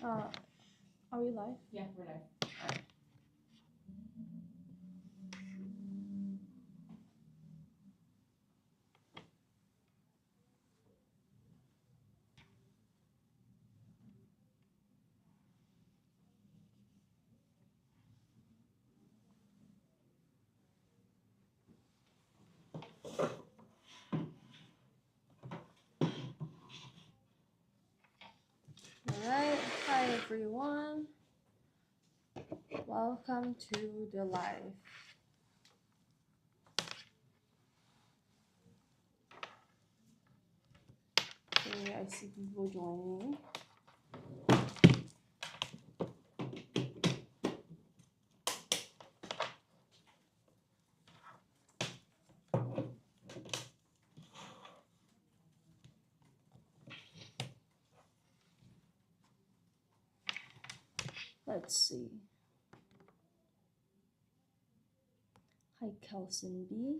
Uh, are we live? Yeah, we're live. Alright, hi everyone. Welcome to the live. Okay, I see people joining. Let's see. Hi, Kelson B.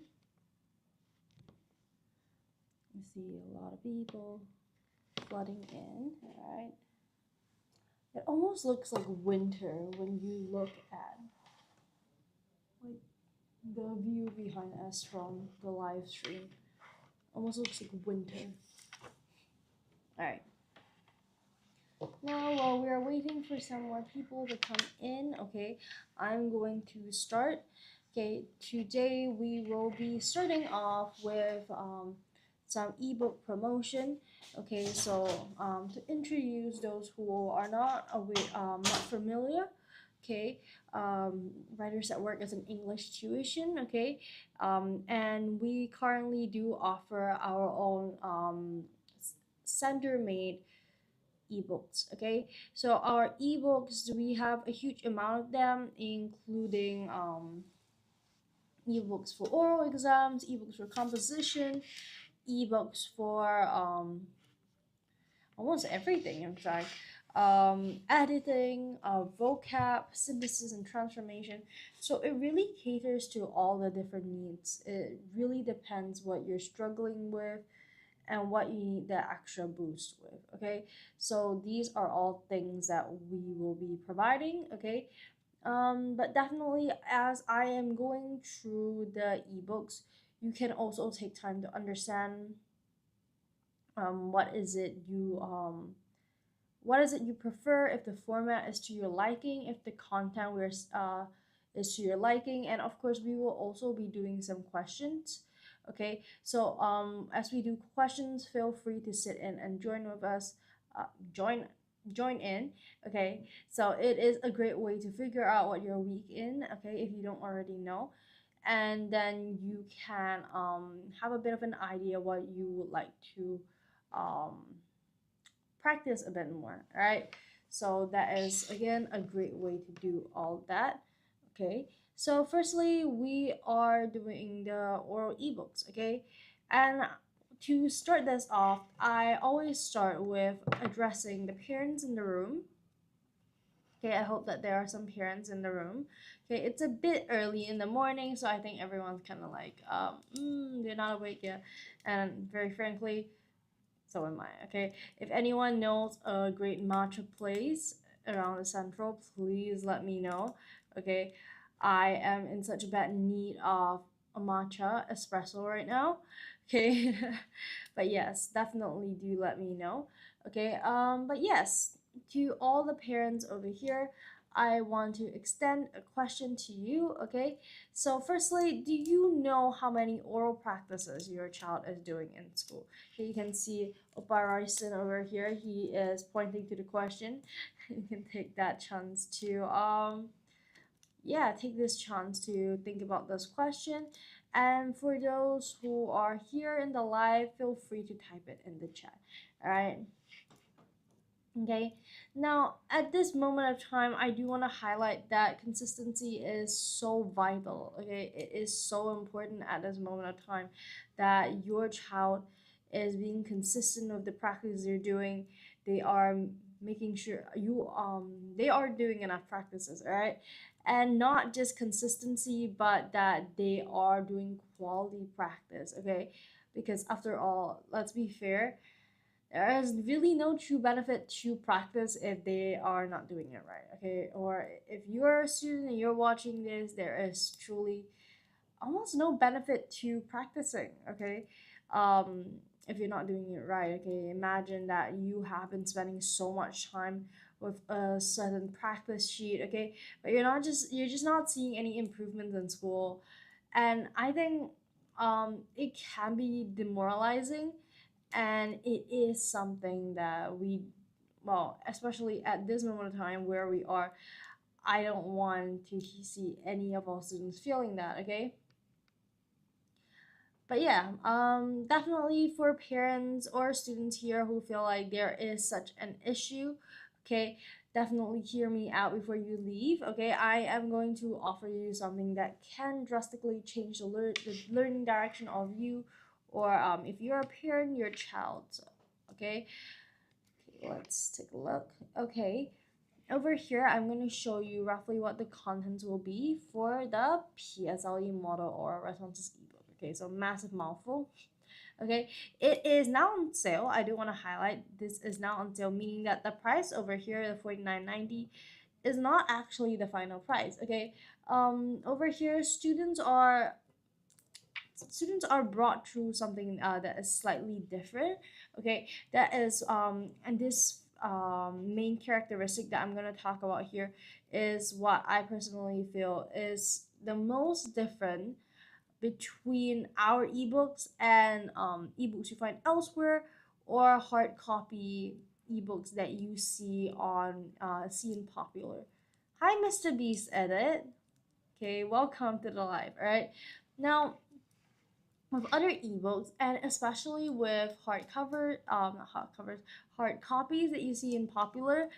I see a lot of people flooding in. Alright. It almost looks like winter when you look at like the view behind us from the live stream. Almost looks like winter. Alright. Now, while we are waiting for some more people to come in, okay, I'm going to start. Okay, today we will be starting off with some ebook promotion. Okay, so to introduce those who are not aware, not familiar, okay, writers at work as an English tuition. Okay, and we currently do offer our own center made ebooks. Okay, so our ebooks, we have a huge amount of them, including ebooks for oral exams, ebooks for composition, ebooks for almost everything, in fact. Editing, vocab, synthesis, and transformation. So it really caters to all the different needs. It really depends what you're struggling with and what you need the extra boost with. Okay, so these are all things that we will be providing. Okay, but definitely, as I am going through the ebooks, you can also take time to understand what is it you what is it you prefer, if the format is to your liking, if the content is to your liking, and of course we will also be doing some questions. Okay, so as we do questions, feel free to sit in and join with us, uh, join join in. Okay, so it is a great way to figure out what you're weak in, okay, if you don't already know, and then you can have a bit of an idea what you would like to um, practice a bit more, right? So that is again a great way to do all that. Okay, so firstly we are doing the oral ebooks. Okay, and to start this off, I always start with addressing the parents in the room. Okay, I hope that there are some parents in the room. Okay, it's a bit early in the morning, so I think everyone's kind of like they're not awake yet, and very frankly, so am I. Okay, if anyone knows a great matcha place around the central, please let me know. Okay, I am in such a bad need of a matcha espresso right now. Okay, but yes, definitely do let me know. Okay, but yes, to all the parents over here, I want to extend a question to you. Okay, so firstly, do you know how many oral practices your child is doing in school? Okay, you can see Opa Royston over here. He is pointing to the question. You can take that chance to yeah, take this chance to think about this question. And for those who are here in the live, feel free to type it in the chat. All right. Okay, now at this moment of time, I do want to highlight that consistency is so vital. Okay, it is so important at this moment of time that your child is being consistent with the practice they're doing. They are making sure they are doing enough practices, all right, and not just consistency, but that they are doing quality practice. Okay, because after all, let's be fair, There is really no true benefit to practice if they are not doing it right, okay? Or if you're a student and you're watching this, there is truly almost no benefit to practicing, okay? um if you're not doing it right, okay? Imagine that you have been spending so much time with a certain practice sheet, okay, but you're just not seeing any improvements in school. And I think it can be demoralizing, and it is something that we, well, especially at this moment of time where we are, I don't want to see any of our students feeling that, okay? But yeah, definitely for parents or students here who feel like there is such an issue, okay, definitely hear me out before you leave, okay? I am going to offer you something that can drastically change the learning direction of you, or if you're a parent, your child, okay? Okay, let's take a look. Okay, over here, I'm going to show you roughly what the contents will be for the PSLE model or responses ebook. Okay, so massive mouthful. Okay, it is now on sale. I do want to highlight this is now on sale, meaning that the price over here, the $49.90, is not actually the final price. Okay, over here, students are brought through something that is slightly different, okay? That is and this main characteristic that I'm going to talk about here is what I personally feel is the most different between our ebooks and ebooks you find elsewhere, or hard copy ebooks that you see in popular. Hi, Mr. Beast Edit. Okay, welcome to the live. All right, now with other ebooks, and especially with hard copies that you see in popular,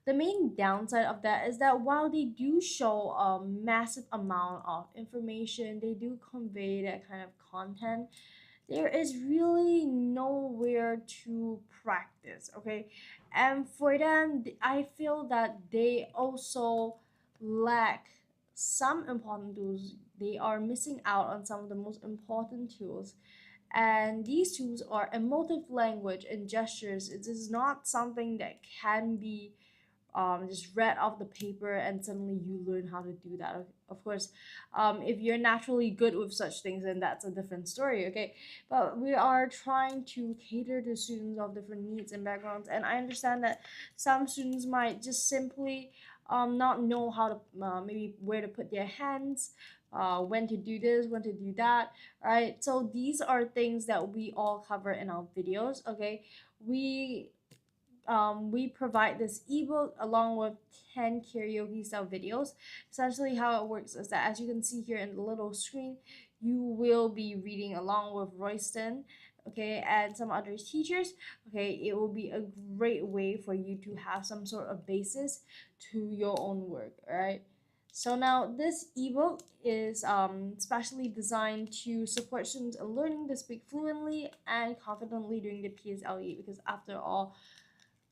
the main downside of that is that while they do show a massive amount of information, they do convey that kind of content, there is really nowhere to practice, okay? And for them, I feel that they also lack some important tools. They are missing out on some of the most important tools, and these tools are emotive language and gestures. It is not something that can be just read off the paper and suddenly you learn how to do that. Of course, if you're naturally good with such things, then that's a different story, okay? But we are trying to cater to students of different needs and backgrounds, and I understand that some students might just simply not know how to maybe where to put their hands, when to do this, when to do that, right? So these are things that we all cover in our videos, okay? We provide this ebook along with 10 karaoke style videos. Essentially, how it works is that, as you can see here in the little screen, you will be reading along with Royston, okay, and some other teachers. Okay, it will be a great way for you to have some sort of basis to your own work, all right? So now this ebook is specially designed to support students in learning to speak fluently and confidently during the PSLE, because after all,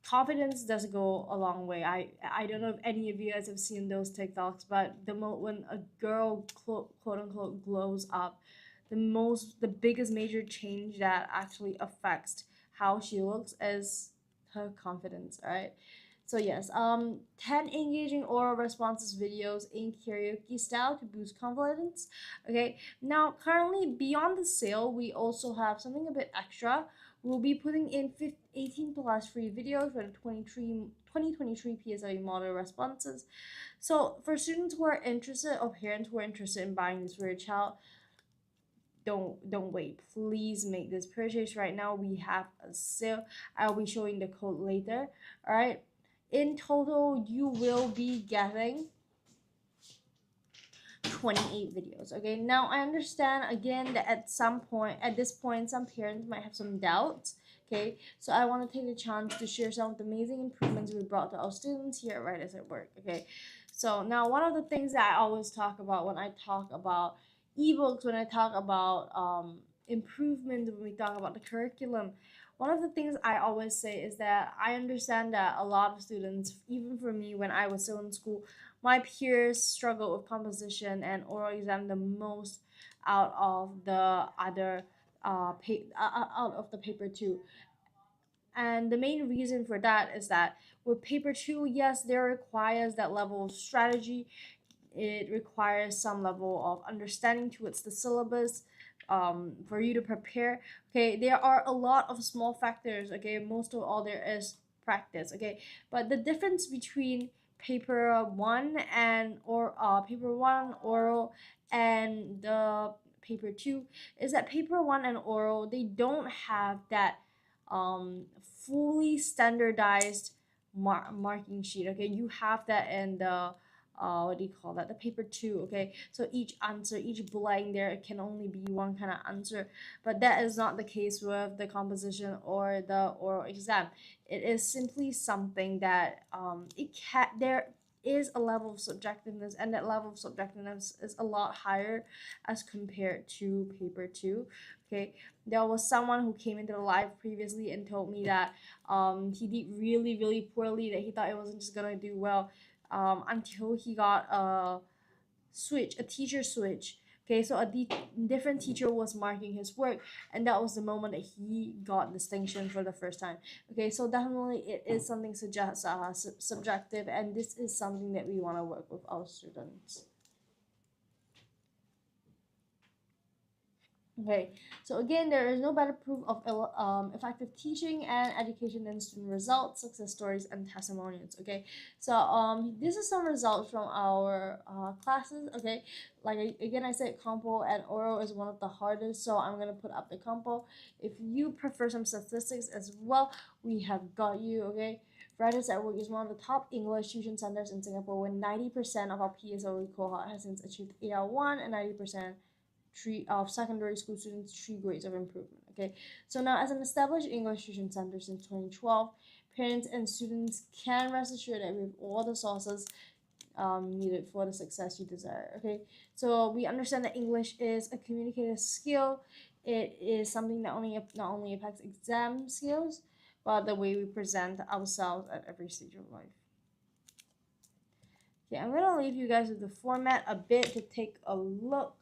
confidence does go a long way. I don't know if any of you guys have seen those TikToks, but when a girl quote unquote glows up, the biggest major change that actually affects how she looks is her confidence. All right. So yes, 10 engaging oral responses videos in karaoke style to boost confidence. Okay, now currently beyond the sale, we also have something a bit extra. We'll be putting in 18 plus free videos for the 2023 PSLE model responses. So for students who are interested, or parents who are interested in buying this for your child, don't wait. Please make this purchase right now. We have a sale. I'll be showing the code later. All right. In total, you will be getting 28 videos. Okay, now I understand again that at this point, some parents might have some doubts. Okay, so I want to take the chance to share some of the amazing improvements we brought to our students here at Writers at Work. Okay, so now one of the things that I always talk about when I talk about ebooks, when I talk about improvements, when we talk about the curriculum, one of the things I always say is that I understand that a lot of students, even for me when I was still in school, my peers struggle with composition and oral exam the most out of the other out of the paper too. And the main reason for that is that with paper two, yes, there requires that level of strategy. It requires some level of understanding towards the syllabus, for you to prepare. Okay, there are a lot of small factors. Okay, most of all there is practice. Okay, but the difference between paper one and or paper one oral and the paper two is that paper one and oral, they don't have that fully standardized marking sheet. Okay, you have that in the what do you call that, the paper two. Okay, so each answer, each blank there can only be one kind of answer, but that is not the case with the composition or the oral exam. It is simply something that there is a level of subjectiveness, and that level of subjectiveness is a lot higher as compared to paper two. Okay, there was someone who came into the live previously and told me that he did really really poorly, that he thought it wasn't just gonna do well, until he got a teacher switch. Okay, so different teacher was marking his work, and that was the moment that he got distinction for the first time. Okay, so definitely it is something subjective, and this is something that we want to work with our students. Okay, so again, there is no better proof of effective teaching and education than student results, success stories, and testimonials. Okay, so this is some results from our classes. Okay, like again, I said compo and oral is one of the hardest, so I'm gonna put up the compo. If you prefer some statistics as well, we have got you. Okay. Writers at Work is one of the top English tuition centers in Singapore, where 90% of our PSLE cohort has since achieved 8L1 and 90% three of secondary school students 3 grades of improvement. Okay, so now as an established English tuition center since 2012, parents and students can rest assured that we have all the sources needed for the success you desire. Okay, so we understand that English is a communicative skill. It is something that not only impacts exam skills, but the way we present ourselves at every stage of life. Okay, I'm gonna leave you guys with the format a bit to take a look.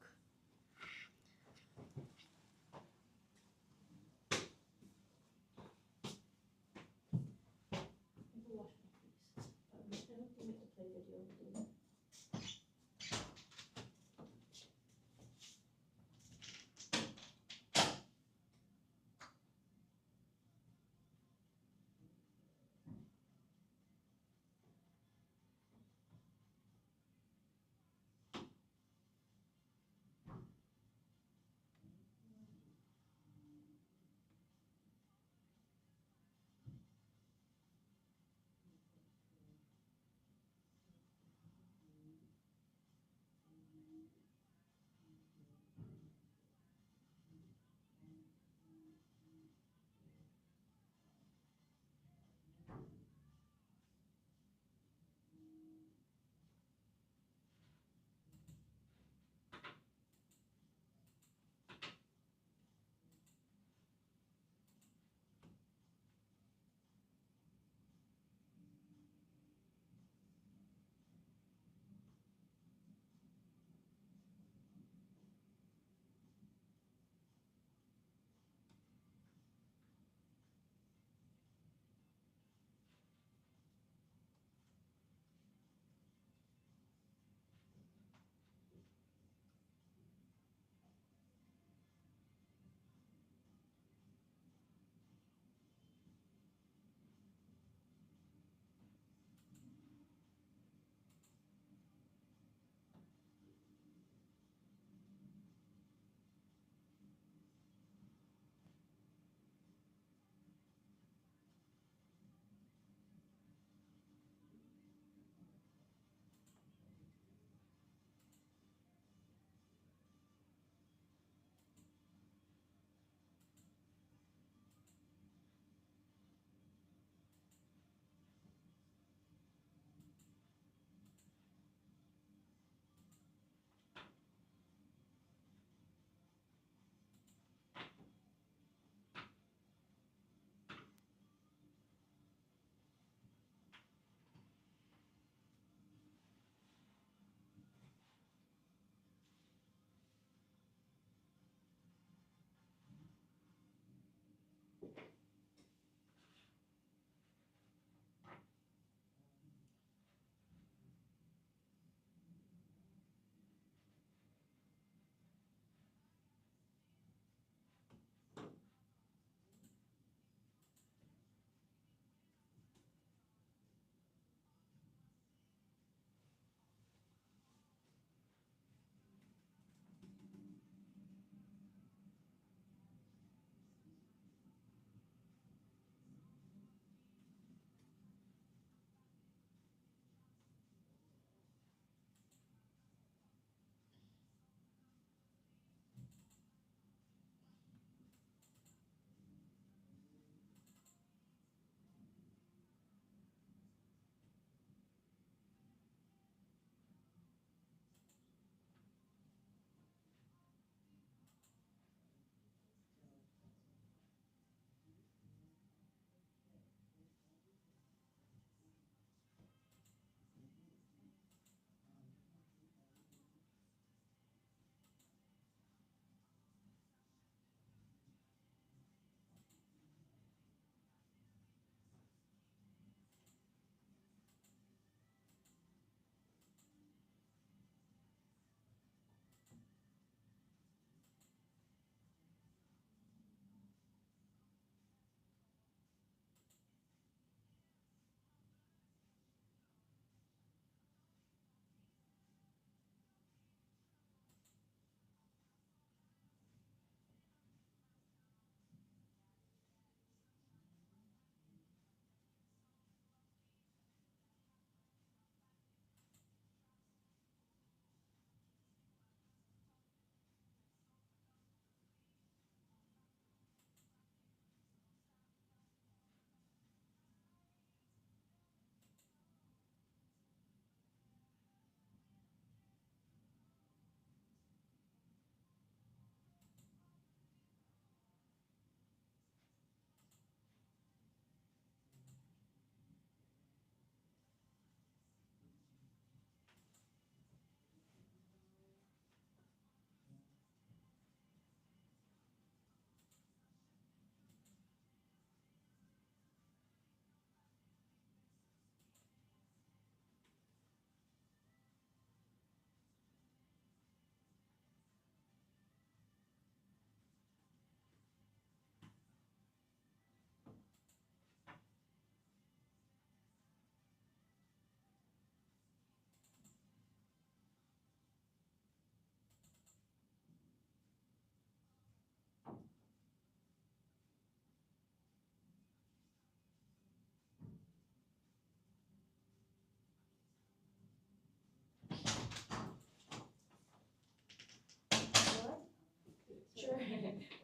Sure.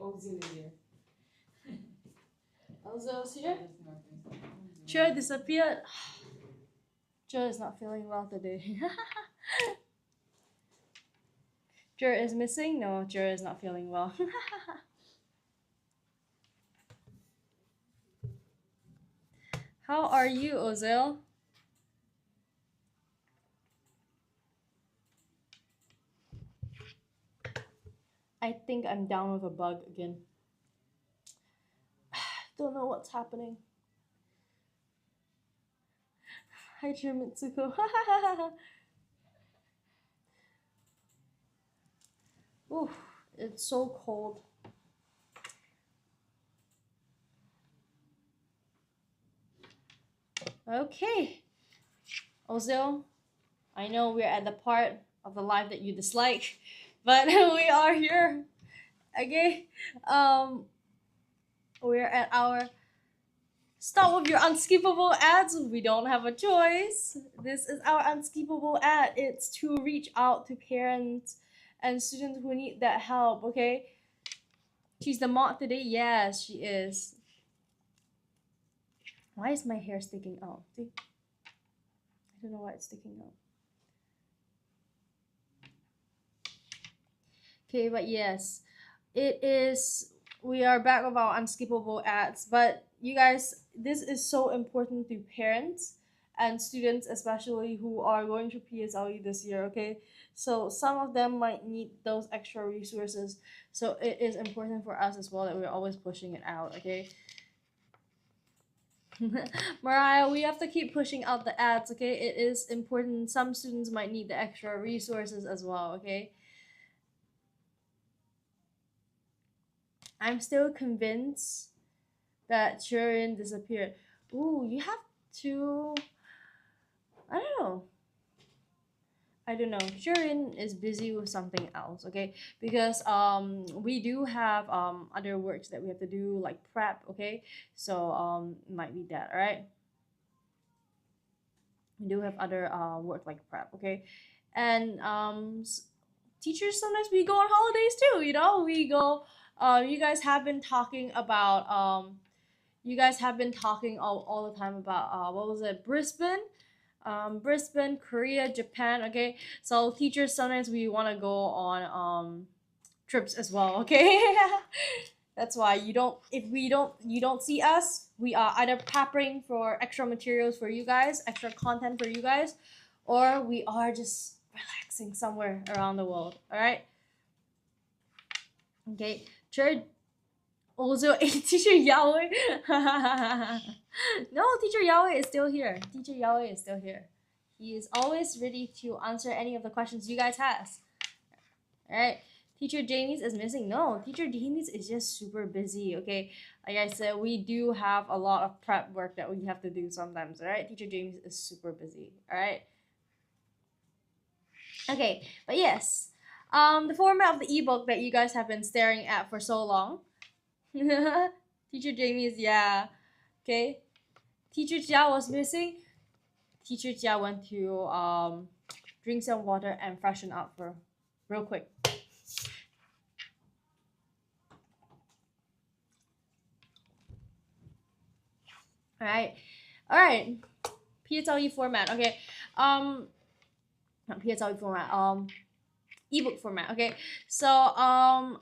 Ozil is here. Ozil's here? Sure disappeared. Joe is not feeling well today. Joe is missing? No, Joe is not feeling well. How are you, Ozil? I think I'm down with a bug again. Don't know what's happening. Hi, dear Mitsuko. Ooh, it's so cold. Okay. Ozil, I know we're at the part of the life that you dislike, but we are here. Okay. We're at our stop with your unskippable ads. We don't have a choice. This is our unskippable ad. It's to reach out to parents and students who need that help, okay? She's the mod today? Yes, she is. Why is my hair sticking out? See? I don't know why it's sticking out. Okay, but yes, it is. We are back with our unskippable ads, but you guys, this is so important to parents and students, especially who are going through PSLE this year. Okay, so some of them might need those extra resources, so it is important for us as well that we're always pushing it out. Okay. Mariah, we have to keep pushing out the ads, okay? It is important. Some students might need the extra resources as well, okay? I'm still convinced that Churin disappeared. Ooh, you have to. I don't know. Churin is busy with something else, okay? Because we do have other works that we have to do like prep, okay? So might be that, alright? We do have other work like prep, okay? And teachers sometimes we go on holidays too, you know? We go you guys have been talking about you guys have been talking all the time about what was it, Brisbane, Korea, Japan, okay? So teachers sometimes we want to go on trips as well, okay? That's why you don't see us, we are either preparing for extra materials for you guys, extra content for you guys, or we are just relaxing somewhere around the world, all right? Okay, sure. Also, teacher Yahweh. No, teacher Yahweh is still here. Teacher Yahweh is still here. He is always ready to answer any of the questions you guys has. All right. Teacher Janice is missing. No, Teacher Janice is just super busy. Okay, like I said, we do have a lot of prep work that we have to do sometimes. All right, Teacher Janice is super busy. All right. Okay, but yes, the format of the ebook that you guys have been staring at for so long. Teacher Jamie's, yeah. Okay. Teacher Jia was missing. Teacher Jia went to drink some water and freshen up for real quick. Alright. Alright. PSLE format. Okay. Not PSLE format. Ebook format. Okay, so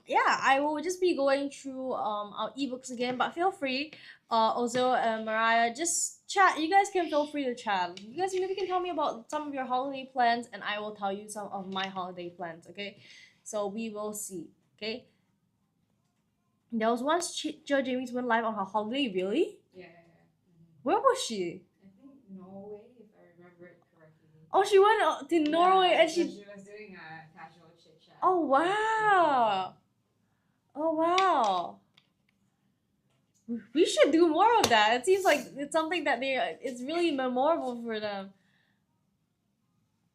yeah, I will just be going through our ebooks again, but feel free Ozil and Mariah, just chat. You guys can feel free to chat. You guys maybe can tell me about some of your holiday plans and I will tell you some of my holiday plans. Okay, so we will see. Okay, there was once Joe Jamies went live on her holiday. Really? Yeah. Where was she? I think Norway, if I remember it correctly. Oh, she went to Norway and so she was doing a casual chit chat. Oh wow. Oh wow. We should do more of that. It seems like it's something that it's really memorable for them.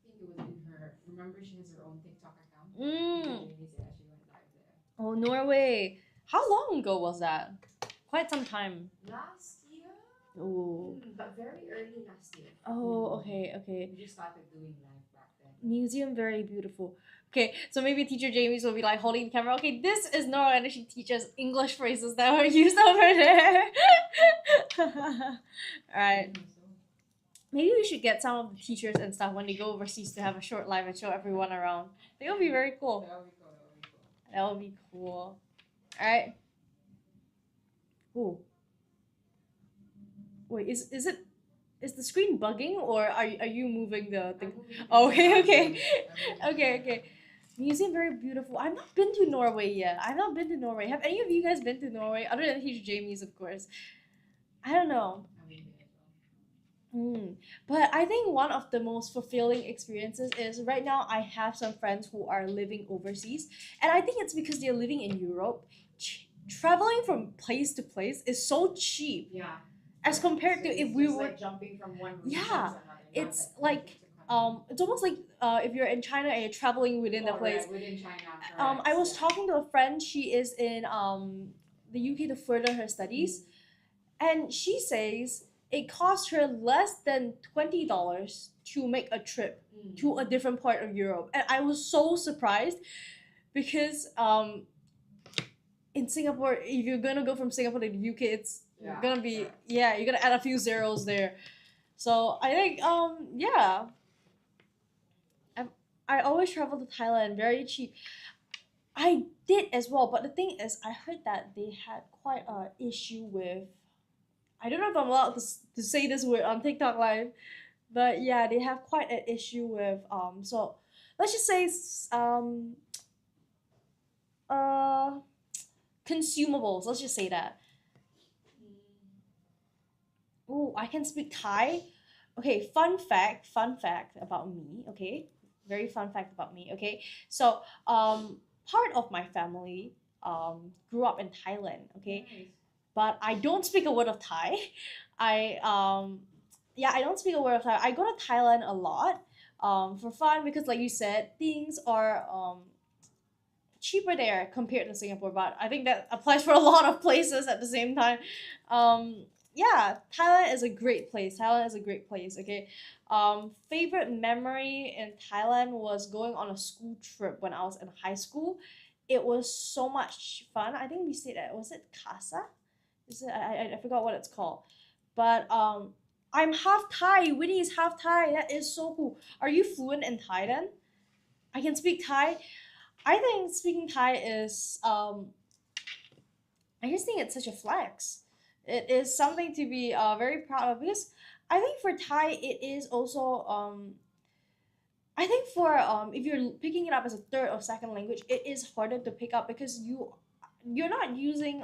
I think it was in her. Remember, she has her own TikTok account. Mm. Yeah, she went live there. Oh, Norway. How long ago was that? Quite some time. Last year. Oh. But very early last year. Oh, okay, okay. We just started doing live back then. Museum very beautiful. Okay, so maybe teacher Jamie's will be like holding the camera. Okay, this is Nora, and she teaches English phrases that were used over there. Alright. Maybe we should get some of the teachers and stuff when they go overseas to have a short live and show everyone around. I think it would be very cool. That would be cool. That would be cool. Alright. Ooh. Wait, is the screen bugging or are you moving the thing? Oh, okay. Okay. Museum very beautiful. I've not been to Norway yet. I've not been to Norway. Have any of you guys been to Norway? Other than teacher Jamie's, of course. I don't know. But I think one of the most fulfilling experiences is right now I have some friends who are living overseas, and I think it's because they're living in Europe. Traveling from place to place is so cheap Yeah. as compared to So if it's we just were. like jumping from one region Yeah, to another. not it's that like, different country. It's almost like if you're in China and you're traveling within the Oh, place. right, within China. I was correct, talking to a friend. She is in the UK to further her studies, and she says it cost her less than $20 to make a trip to a different part of Europe, and I was so surprised because in Singapore, if you're gonna go from Singapore to the UK, it's Yeah, gonna be correct. you're gonna add a few zeros there. So I think yeah, I always travel to Thailand, very cheap. I did as well, but the thing is, I heard that they had quite a issue with. I don't know if I'm allowed to say this word on TikTok Live, but yeah, they have quite an issue with So let's just say uh consumables. Let's just say that. Oh, I can speak Thai. Okay, fun fact about me, okay? Very fun fact about me, okay? So, part of my family grew up in Thailand, okay? Nice. But I don't speak a word of Thai. I yeah, I don't speak a word of Thai. I go to Thailand a lot for fun because like you said, things are cheaper there compared to Singapore, but I think that applies for a lot of places at the same time. Yeah, Thailand is a great place. Thailand is a great place. Okay, favorite memory in Thailand was going on a school trip when I was in high school. It was so much fun. I think we stayed at was it Casa? Is it I forgot what it's called, but I'm half Thai. Winnie is half Thai. That is so cool. Are you fluent in Thai then? I can speak Thai. I think speaking Thai is I just think it's such a flex. It is something to be very proud of because I think for Thai it is also I think for if you're picking it up as a third or second language, it is harder to pick up because you're not using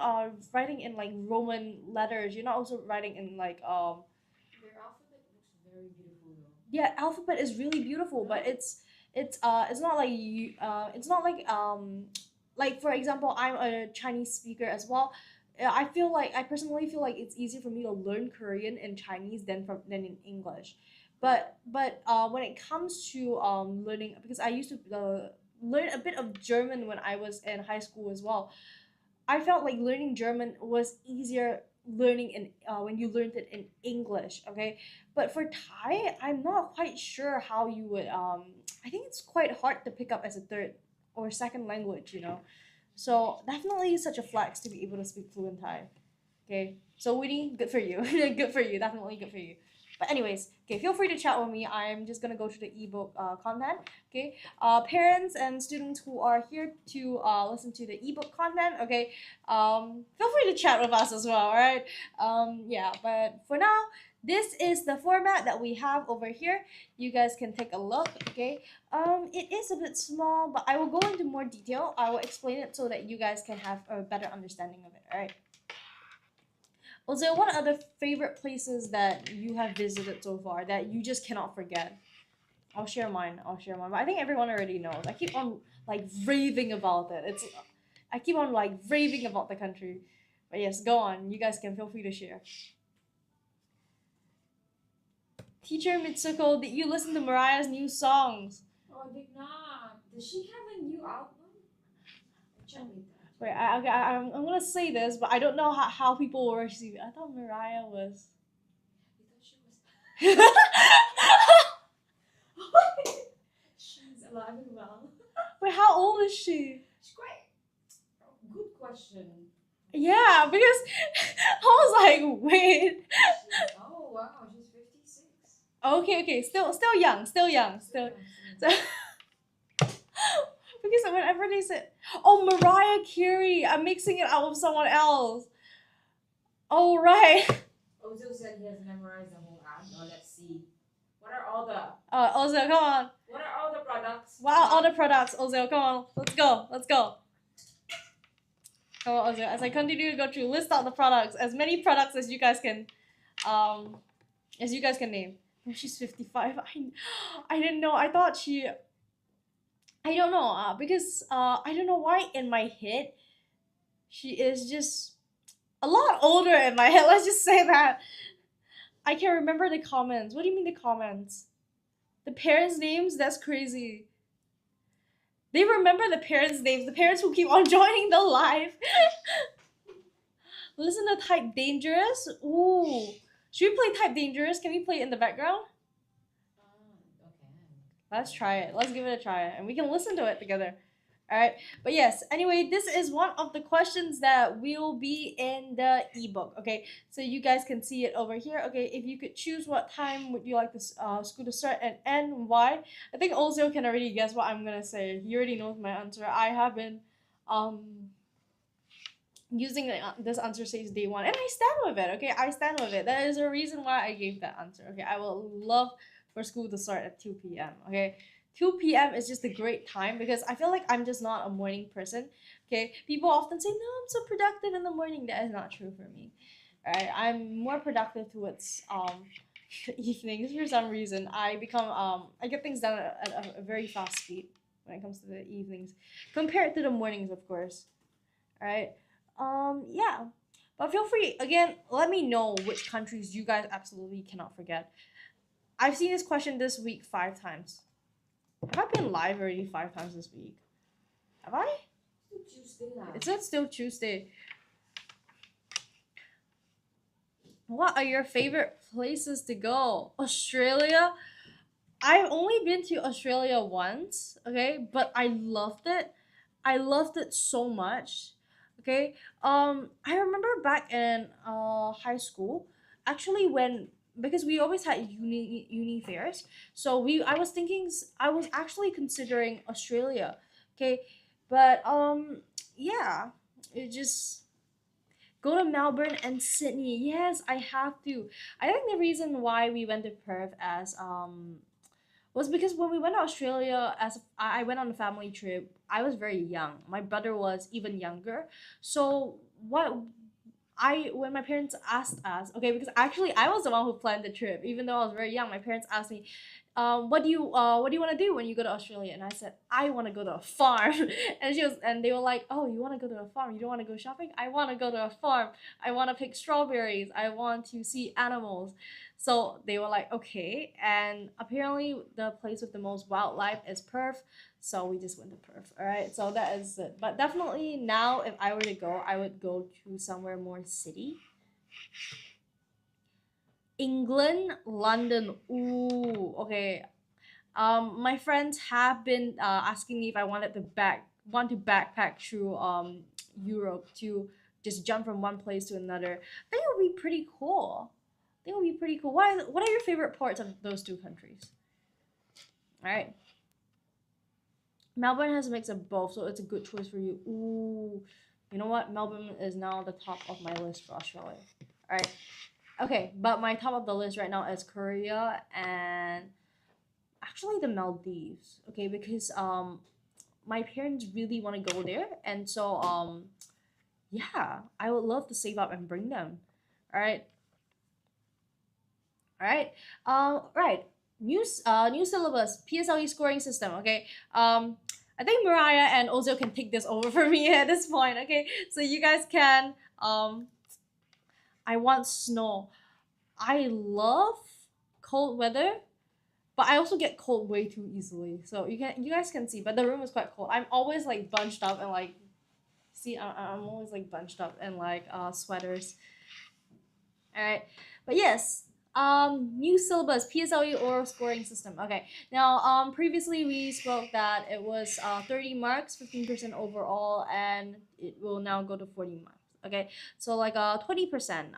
writing in like Roman letters. You're not also writing in like Their alphabet looks very beautiful though. yeah, alphabet is really beautiful, but it's not like it's not like for example, I'm a Chinese speaker as well. I feel like I personally feel like it's easier for me to learn Korean and Chinese than in English. But when it comes to learning because I used to learn a bit of German when I was in high school as well. I felt like learning German was easier learning in when you learned it in English. Okay, but for Thai, I'm not quite sure how you would. I think it's quite hard to pick up as a third or second language. So definitely such a flex to be able to speak fluent Thai. Okay, so Winnie, good for you. Good for you. Definitely good for you. But anyways, okay, feel free to chat with me. I'm just gonna go to the ebook content. Okay, parents and students who are here to listen to the ebook content. Okay, feel free to chat with us as well. All right. Yeah, but for now, this is the format that we have over here. You guys can take a look. Okay. It is a bit small, but I will go into more detail. I will explain it so that you guys can have a better understanding of it. All right. Also, what are the favorite places that you have visited so far that you just cannot forget? I'll share mine. But I think everyone already knows. I keep on like raving about it. I keep on like raving about the country. But yes, go on. You guys can feel free to share. Teacher Mitsuko, did you listen to Mariah's new songs? Oh, I did not. Does she have a new album? Check with that. Wait, I'm gonna say this, but I don't know how people will receive it. I thought Mariah was. I thought she was. She's alive and well. Wait, how old is she? She's quite. Good question. Yeah, because I was like, wait. Oh wow, she's 56. Okay, still young, still young, still. So, because whenever they said, "Oh, Mariah Carey," I'm mixing it out with someone else. Oh right. Ozil said he has memorized the whole app. Now let's see. What are all the Ozil, come on. What are all the products? Wow, all the products, Ozil, come on. Let's go. Come on, Ozil. As I continue to go through, list out the products, as many products as you guys can, name. Oh, she's 55. I didn't know. I thought she. I don't know. Because I don't know why in my head, she is just a lot older in my head. Let's just say that. I can remember the comments. What do you mean the comments? The parents' names? That's crazy. They remember the parents' names. The parents who keep on joining the live. Listen to Type Dangerous. Ooh. Should we play Type Dangerous? Can we play it in the background? Okay. Let's try it. Let's give it a try. And we can listen to it together. Alright. But yes, anyway, this is one of the questions that will be in the ebook. Okay. So you guys can see it over here. Okay. If you could choose what time would you like the school to start and end, why? I think Ozil can already guess what I'm gonna say. He already knows my answer. I have been using this answer since day one. And I stand with it. Okay. I stand with it. That is a reason why I gave that answer. Okay. I will love for school to start at 2 p.m. Okay. 2 p.m. is just a great time because I feel like I'm just not a morning person. Okay, people often say, "No, I'm so productive in the morning." That is not true for me. Alright, I'm more productive towards evenings for some reason. I get things done at a very fast speed when it comes to the evenings compared to the mornings, of course. Alright, yeah. But feel free again. Let me know which countries you guys absolutely cannot forget. I've seen this question this week 5 times. Have I been live already 5 times this week? Have I? Tuesday lah. It's not still Tuesday. What are your favorite places to go? Australia? I've only been to Australia once, okay? But I loved it. I loved it so much. Okay? I remember back in high school, actually when because we always had uni fairs. So I was actually considering Australia. Okay? But yeah, it just go to Melbourne and Sydney. Yes, I have to. I think the reason why we went to Perth as was because when we went to Australia I went on a family trip. I was very young. My brother was even younger. So what I when my parents asked us, okay, because actually I was the one who planned the trip, even though I was very young. My parents asked me, what do you want to do when you go to Australia? And I said, I want to go to a farm. And they were like, oh, you want to go to a farm? You don't want to go shopping? I want to go to a farm. I want to pick strawberries. I want to see animals. So they were like, okay. And apparently the place with the most wildlife is Perth. So we just went to Perth. All right. So that is it. But definitely now, if I were to go, I would go to somewhere more city. England, London. Ooh, okay. My friends have been asking me if I want to backpack through Europe to just jump from one place to another. I think it would be pretty cool. I think it would be pretty cool. What are your favorite parts of those 2 countries? All right. Melbourne has a mix of both, so it's a good choice for you. Ooh, you know what? Melbourne is now the top of my list for Australia. All right. Okay, but my top of the list right now is Korea and actually the Maldives. Okay, because my parents really want to go there, and so yeah, I would love to save up and bring them. All right, all right, right. New syllabus, PSLE scoring system. Okay, I think Mariah and Ozil can take this over for me at this point. Okay, so you guys can I want snow. I love cold weather, but I also get cold way too easily. So you guys can see, but the room is quite cold. I'm always like bunched up and like see I'm always like bunched up in like sweaters. All right, but yes, New syllabus, PSLE oral scoring system. Okay, now previously we spoke that it was 30 marks, 15% overall, and it will now go to 40 marks. Okay, so like 20%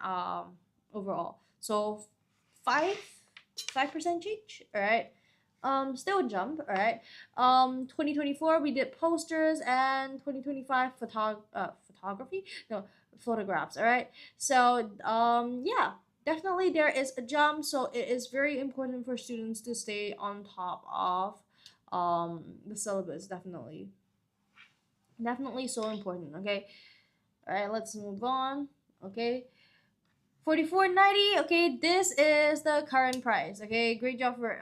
overall. So five 5% change. All right. Still a jump. All right. 2024 we did posters, and 2025 photography. No, photographs. All right. So yeah, definitely there is a jump. So it is very important for students to stay on top of the syllabus. Definitely so important. Okay. All right. Let's move on. Okay. 44.90. Okay, this is the current price. Okay, great job for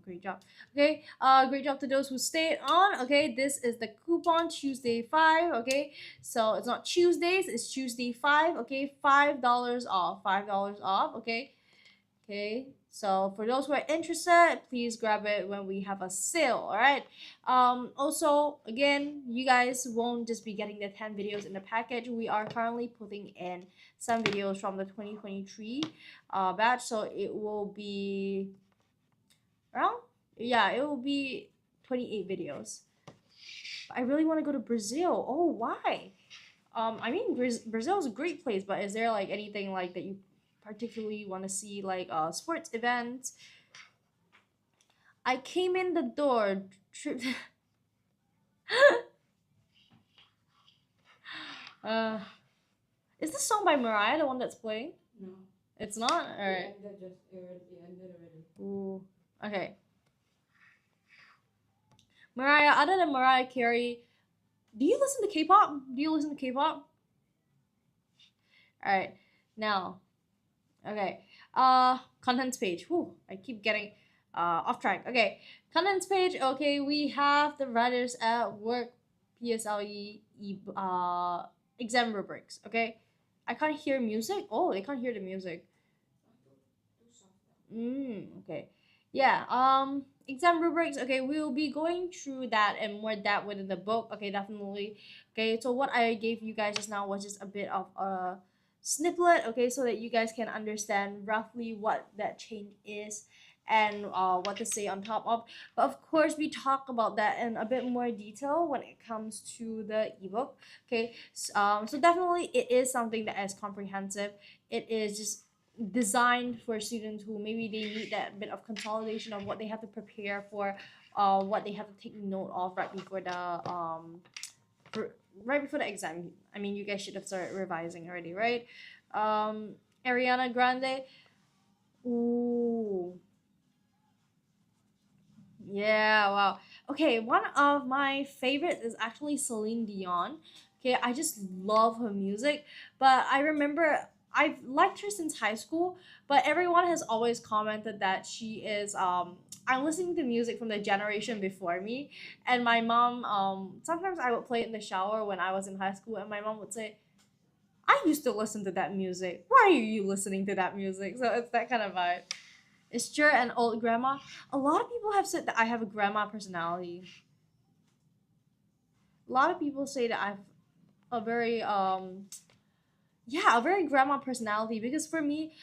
great job. Okay, great job to those who stayed on. Okay, this is the coupon Tuesday 5. Okay, so it's not Tuesdays, it's Tuesday 5. Okay, $5 off. $5 off. Okay. Okay, so for those who are interested, please grab it when we have a sale. All right. Also, again, you guys won't just be getting the 10 videos in the package. We are currently putting in some videos from the 2023 batch, so it will be around, yeah, it will be 28 videos. I really want to go to Brazil. Oh, why? I mean, Brazil is a great place, but is there like anything like that you particularly want to see, like sports events? I came in the door. uh, is this song by Mariah the one that's playing? No. It's not. All right. It ended already. Ooh. Okay. Mariah. Other than Mariah Carey, do you listen to K-pop? Do you listen to K-pop? All right. Now. Okay. Contents page. Whew, I keep getting off track. Okay. Contents page. Okay, we have the writers at work PSLE exam rubrics. Okay. I can't hear music. Oh, they can't hear the music. Okay. Yeah. Exam rubrics. Okay, we will be going through that and more depth within the book. Okay, definitely. Okay, so what I gave you guys just now was just a bit of a snippet. Okay, so that you guys can understand roughly what that change is and what to say on top of. But of course, we talk about that in a bit more detail when it comes to the ebook. Okay, so definitely it is something that is comprehensive. It is just designed for students who maybe they need that bit of consolidation of what they have to prepare for, what they have to take note of right before the right before the exam. I mean, you guys should have started revising already, right? Ariana Grande. Ooh. Yeah, wow. Okay, one of my favorites is actually Celine Dion. Okay, I just love her music, but I remember I've liked her since high school, but everyone has always commented that she is I'm listening to music from the generation before me, and my mom sometimes I would play it in the shower when I was in high school, and my mom would say, "I used to listen to that music. Why are you listening to that music?" So it's that kind of vibe. Is Jer an old grandma? A lot of people have said that I have a grandma personality. A lot of people say that I've a very yeah, a very grandma personality, because for me,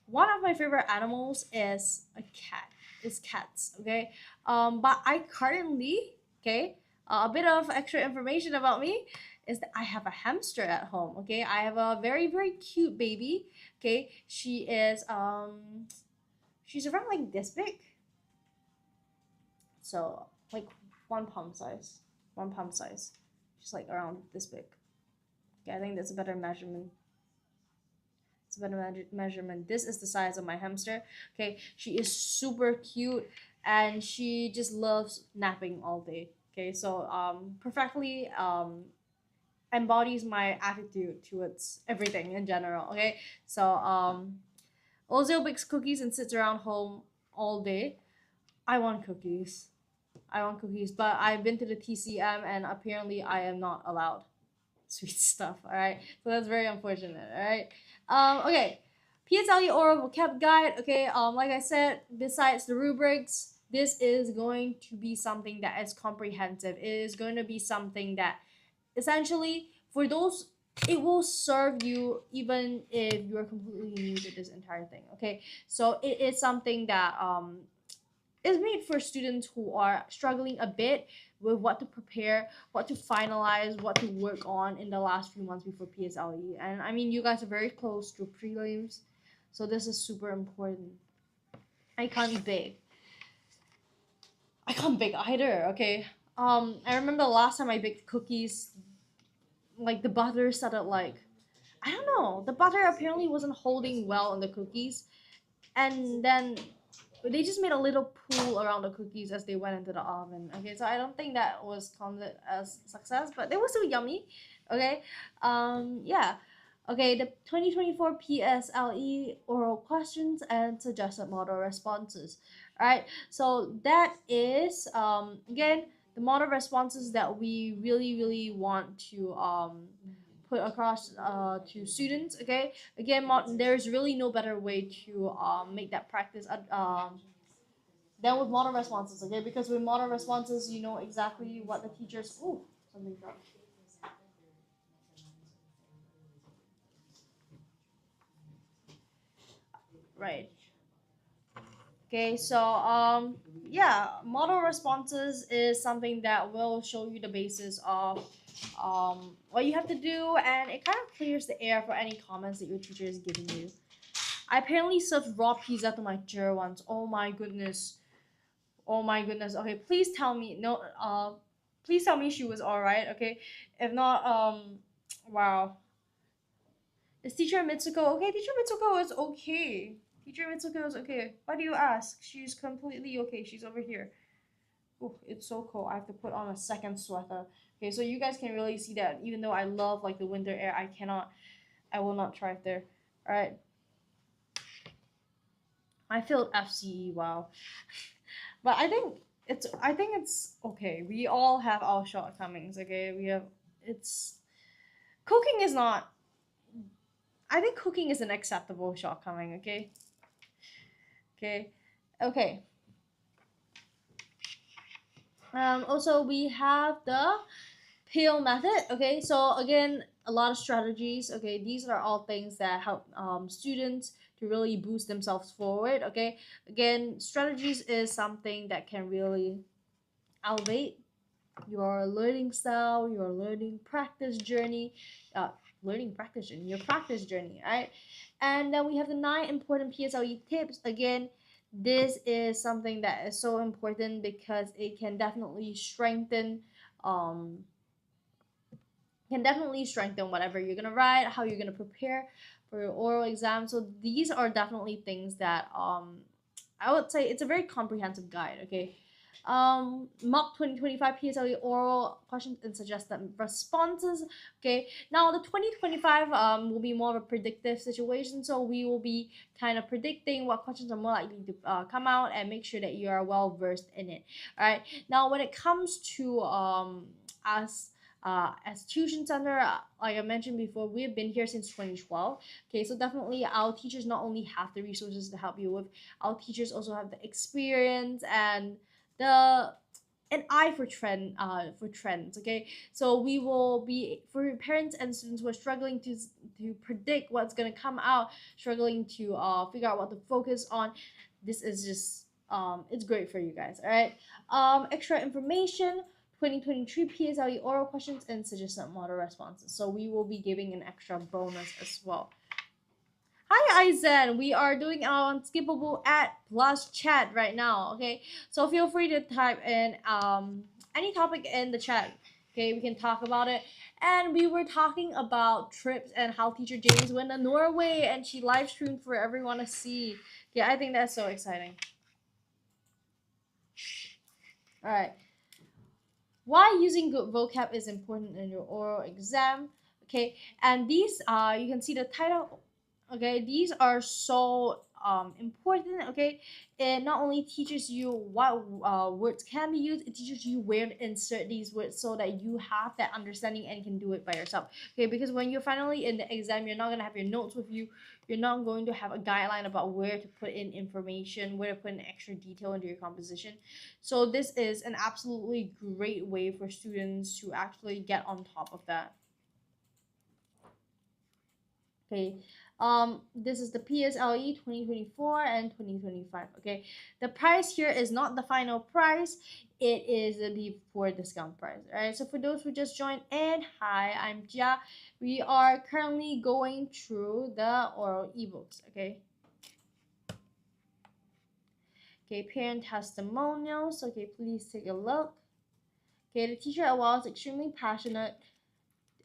one of my favorite animals is a cat. Is cats, okay? But I currently, okay, a bit of extra information about me is that I have a hamster at home, okay? I have a very cute baby, okay? She's around like this big. So, like one palm size. One palm size. She's like around this big. Okay, I think that's a better measurement. It's a better measurement. This is the size of my hamster. Okay, she is super cute and she just loves napping all day. Okay, so perfectly embodies my attitude towards everything in general. Okay, so Ozil bakes cookies and sits around home all day. I want cookies. I want cookies, but I've been to the TCM and apparently I am not allowed sweet stuff. All right, so that's very unfortunate. All right. Okay. PSLE oral vocab guide. Okay. Like I said, besides the rubrics, this is going to be something that is comprehensive. It is going to be something that essentially for those it will serve you even if you're completely new to this entire thing. Okay, so it is something that is made for students who are struggling a bit with what to prepare, what to finalize, what to work on in the last few months before PSLE. And I mean, you guys are very close to prelims, so this is super important. I can't bake. I can't bake either. Okay. I remember the last time I baked cookies, like the butter started like, I don't know, the butter apparently wasn't holding well on the cookies, and then they just made a little pool around the cookies as they went into the oven. Okay, so I don't think that was counted as success, but they were still yummy. Okay, yeah. Okay, the 2024 PSLE oral questions and suggested model responses. All right, so that is again the model responses that we really want to put across to students. Okay, again, there's really no better way to make that practice than with model responses. Okay, because with model responses, you know exactly what the teachers. Oh, something dropped. Right. Okay, so yeah, model responses is something that will show you the basis of what you have to do, and it kind of clears the air for any comments that your teacher is giving you. I apparently served raw pizza to my teacher once. Oh my goodness. Oh my goodness. Okay, please tell me no. Please tell me she was all right. Okay, if not, wow. Is teacher Mitsuko okay? Teacher Mitsuko is okay. Teacher Mitsuko is okay. Why do you ask? She's completely okay. She's over here. Oh, it's so cold. I have to put on a second sweater. Okay, so you guys can really see that even though I love like the winter air, I cannot. I will not thrive there. All right. I failed FCE. Wow. But I think it's okay. We all have our shortcomings. Okay, we have it's cooking is not. I think cooking is an acceptable shortcoming. Okay, okay, okay. Also, we have the peel method. Okay, so again, a lot of strategies. Okay, these are all things that help students to really boost themselves forward. Okay, again, strategies is something that can really elevate your learning style, your uh, your practice journey, right? And then we have the 9 important PSLE tips. Again, this is something that is so important because it um, can definitely strengthen whatever you're gonna write, how you're gonna prepare for your oral exam. So these are definitely things that I would say it's a very comprehensive guide. Okay, mock 2025 PSLE oral questions and suggested responses. Okay, now the 2025 will be more of a predictive situation, so we will be kind of predicting what questions are more likely to come out and make sure that you are well versed in it. All right, now when it comes to us as tuition center, like I mentioned before, we've been here since 2012. Okay, so definitely our teachers not only have the resources to help you with, our teachers also have the experience and the an eye for trends. Okay, so we will be for parents and students who are struggling to predict what's going to come out, struggling to figure out what to focus on. This is just it's great for you guys. All right, extra information, 2023 PSLE oral questions and suggested model responses. So we will be giving an extra bonus as well. Hi Aizen, we are doing our unskippable at plus chat right now. Okay, so feel free to type in any topic in the chat. Okay, we can talk about it. And we were talking about trips and how teacher James went to Norway and she live streamed for everyone to see. Yeah, I think that's so exciting. All right, why using good vocab is important in your oral exam. Okay, and these you can see the title. Okay, these are so important. Okay, it not only teaches you what words can be used, it teaches you where to insert these words so that you have that understanding and can do it by yourself. Okay, because when you're finally in the exam, you're not going to have your notes with you, you're not going to have a guideline about where to put in information, where to put in extra detail into your composition. So this is an absolutely great way for students to actually get on top of that. Okay, this is the PSLE 2024 and 2025. Okay, the price here is not the final price, it is the before discount price. All right, so for those who just joined in, hi, I'm Jia. We are currently going through the oral ebooks. Okay, parent testimonials. Okay, please take a look. Okay, the teacher was extremely passionate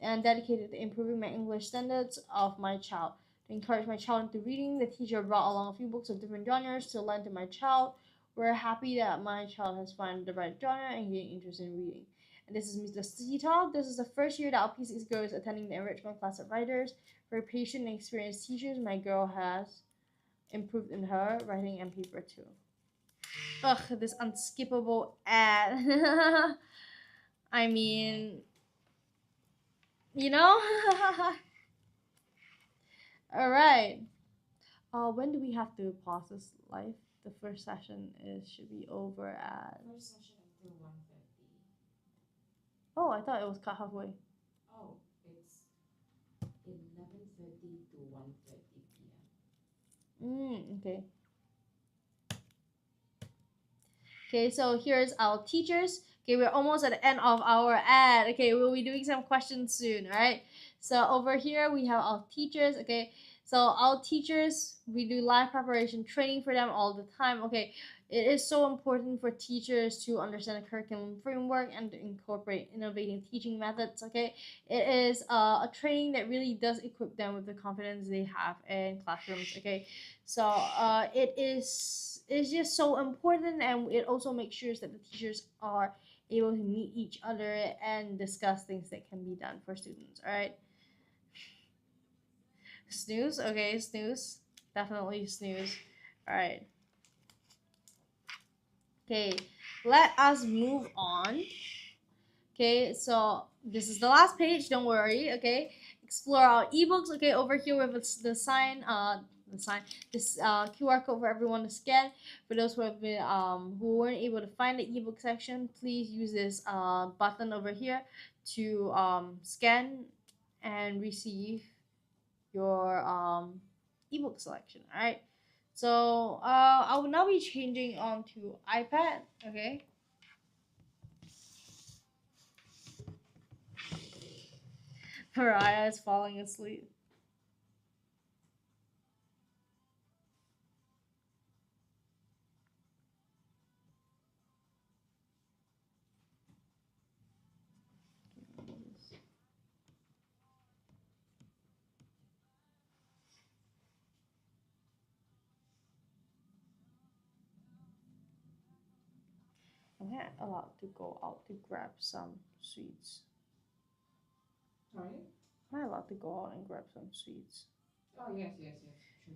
and dedicated to improving my English standards of my child. To encourage my child into reading, the teacher brought along a few books of different genres to lend to my child. We're happy that my child has found the right genre and gained interest in reading. And this is Mr. Sita. This is the first year that our P6 girl is attending the enrichment class of writers. For patient and experienced teachers, my girl has improved in her writing and paper too. Ugh, this unskippable ad. I mean, you know? All right. When do we have to pause this live? The first session should be over at. First session until 1:30. Oh, I thought it was cut halfway. Oh, it's 11:30 to 1:30 p.m. Okay. Okay, so here's our teachers. Okay, we're almost at the end of our ad. Okay, we'll be doing some questions soon. All right. So over here we have our teachers. Okay, so our teachers, we do live preparation training for them all the time. Okay, it is so important for teachers to understand the curriculum framework and to incorporate innovative teaching methods. Okay, it is a training that really does equip them with the confidence they have in classrooms. Okay, so it's just so important, and it also makes sure that the teachers are able to meet each other and discuss things that can be done for students. All right. Snooze. Okay, snooze. Definitely snooze. All right. Okay, let us move on. Okay, so this is the last page. Don't worry. Okay, explore our ebooks. Okay, over here with the sign. This QR code for everyone to scan. For those who have been who weren't able to find the ebook section, please use this button over here to scan and receive your ebook selection. All right. So I will now be changing on to iPad. Okay. Mariah is falling asleep. Am I allowed to go out to grab some sweets? Sorry? Am I allowed to go out and grab some sweets? Oh, yes. Sure.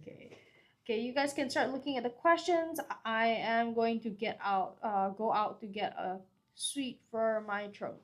Okay. Okay, you guys can start looking at the questions. I am going to go out to get a sweet for my throat.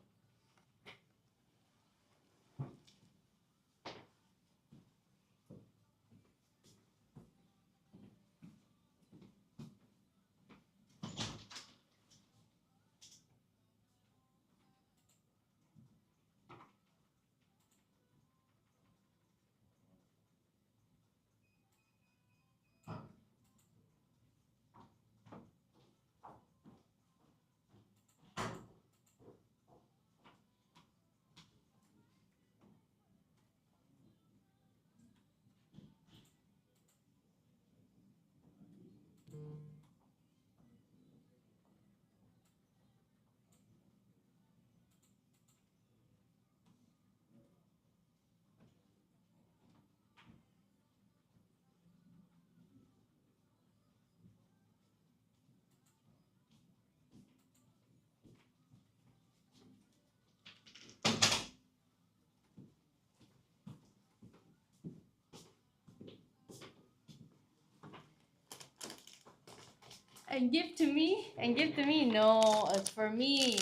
And give to me? And give to me? No, it's for me.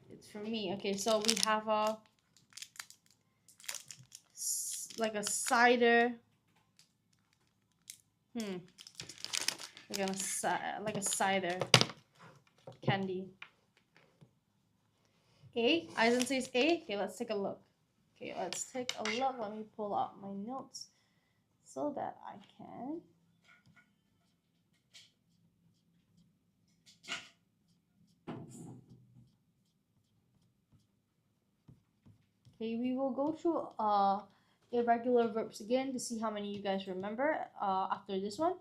It's for me. Okay, so we have like a cider. Like a cider candy. A? Eisen says A? Okay, let's take a look. Okay, let's take a look. Let me pull out my notes so that I can. Okay, we will go through irregular verbs again to see how many you guys remember after this one.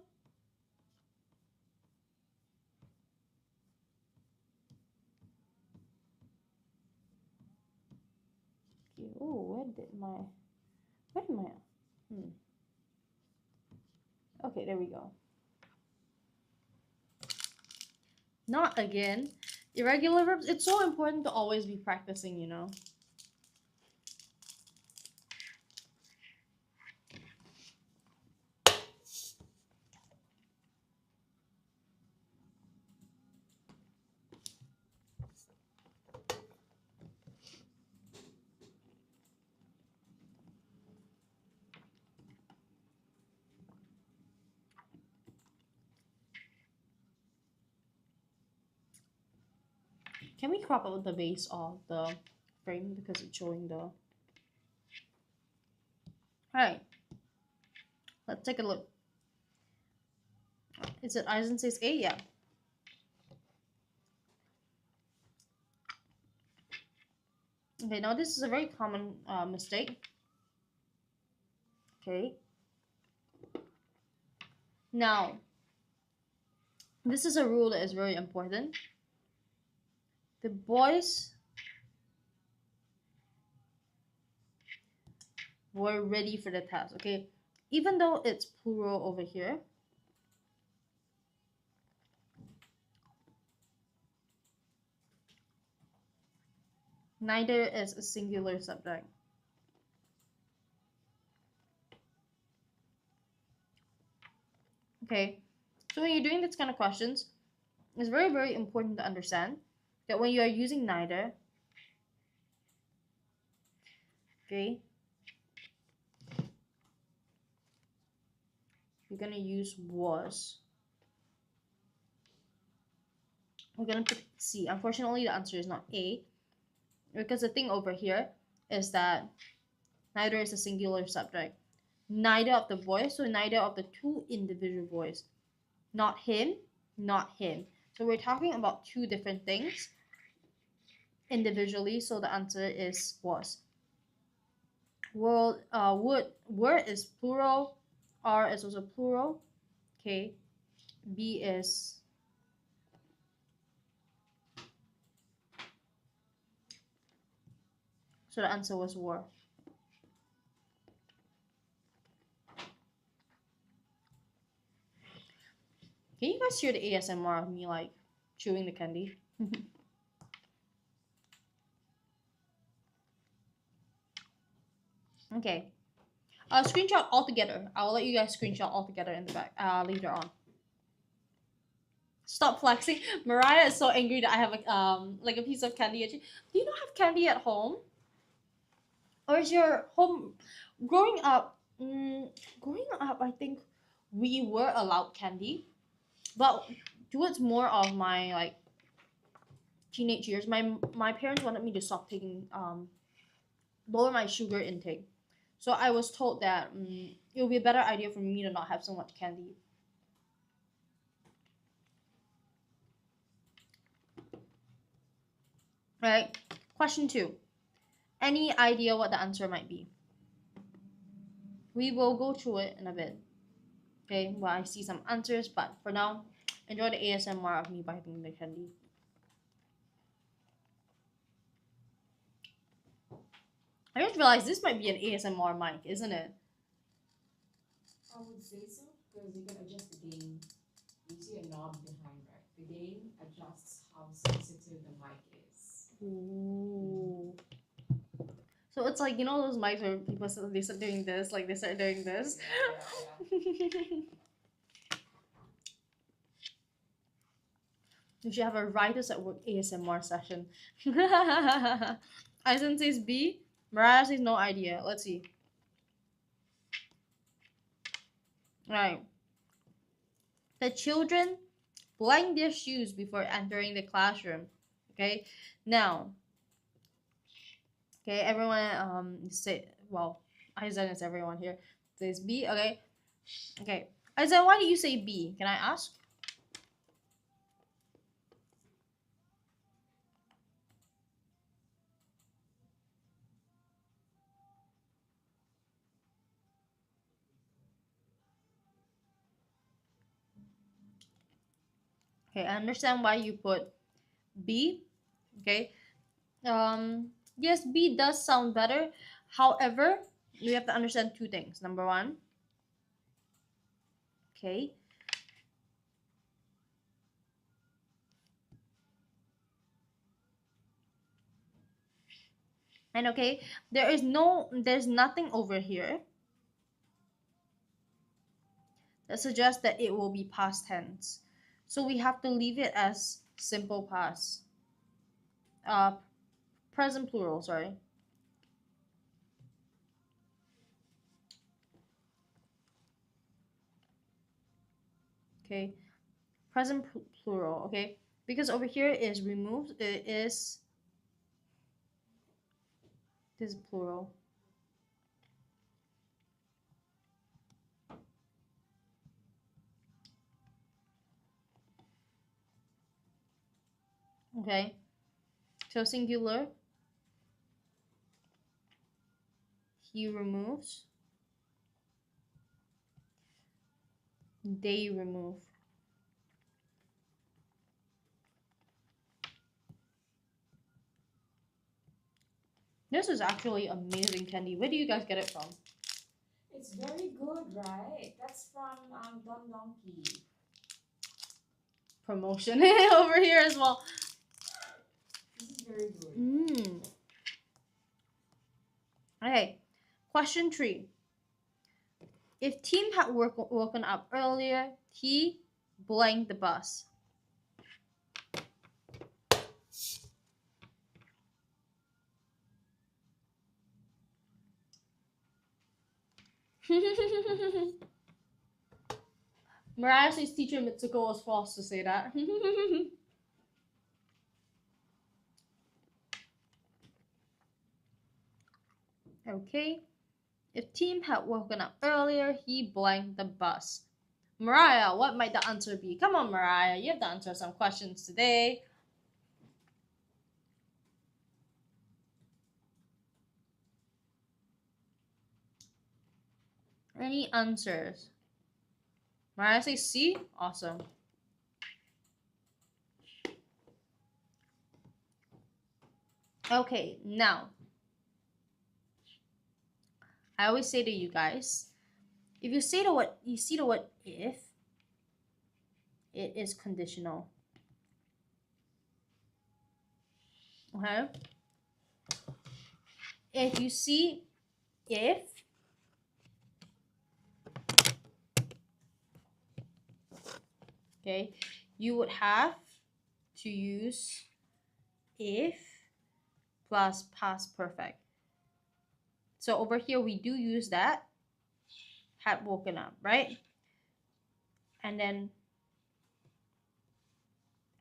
Okay, oh, where did my, okay, there we go. Not again. Irregular verbs, it's so important to always be practicing, you know. Can we crop out the base of the frame because it's showing the... Alright, let's take a look. Is it Eisen says A? Yeah. Okay, now this is a very common mistake. Okay. Now, this is a rule that is very important. The boys were ready for the task, okay? Even though it's plural over here, neither is a singular subject. Okay, so when you're doing this kind of questions, it's very, very important to understand that when you are using neither, okay, you're gonna use was. We're gonna put C. Unfortunately, the answer is not A, because the thing over here is that neither is a singular subject. Neither of the boys, so neither of the two individual boys. Not him, not him. So we're talking about two different things individually, so the answer is was. Word is plural, R is also plural, okay, B is so the answer was were. Can you guys hear the ASMR of me like chewing the candy? Okay. Screenshot all together. I'll let you guys screenshot all together in the back later on. Stop flexing. Mariah is so angry that I have like a piece of candy. Do you not have candy at home? Or is your home growing up? Growing up, I think we were allowed candy, but towards more of my like teenage years, my parents wanted me to stop taking lower my sugar intake. So I was told that it would be a better idea for me to not have so much candy. Right? Question 2. Any idea what the answer might be? We will go through it in a bit. Okay, well, I see some answers, but for now, enjoy the ASMR of me biting the candy. I just realized this might be an ASMR mic, isn't it? I would say so because you can adjust the gain. You see a knob behind, right? The gain adjusts how sensitive the mic is. Ooh. So it's like, you know those mics where people they start doing this, like they start doing this. Yeah. We should have a writers at work ASMR session. Eisen says B. Mariah says no idea. Let's see. Alright. The children blank their shoes before entering the classroom. Okay. Now, Okay, everyone say, well, Aizen is everyone here. Says B, okay. Okay. Aizen, why do you say B? Can I ask? Okay, I understand why you put B. Okay. Yes, B does sound better. However, we have to understand two things. Number one, okay. And okay, there's nothing over here that suggests that it will be past tense. So we have to leave it as simple past. Uh, present plural, sorry. Okay, present plural, okay? Because over here is removed, it is this is plural. Okay, so singular, he removes, they remove. This is actually amazing candy. Where do you guys get it from? It's very good, right? That's from Don Donkey. Promotion over here as well. This is very good. Okay, question 3. If Tim had woken up earlier, he blanked the bus. Mariah says teacher Mitsuko was false to say that. Okay. If Tim had woken up earlier, he blanked the bus. Mariah, what might the answer be? Come on, Mariah, you have to answer some questions today. Any answers? Mariah says C. Awesome. Okay, now I always say to you guys, if you see the word if, it is conditional. Okay? If you see if, okay, you would have to use if plus past perfect. So over here we do use that, had woken up, right? And then,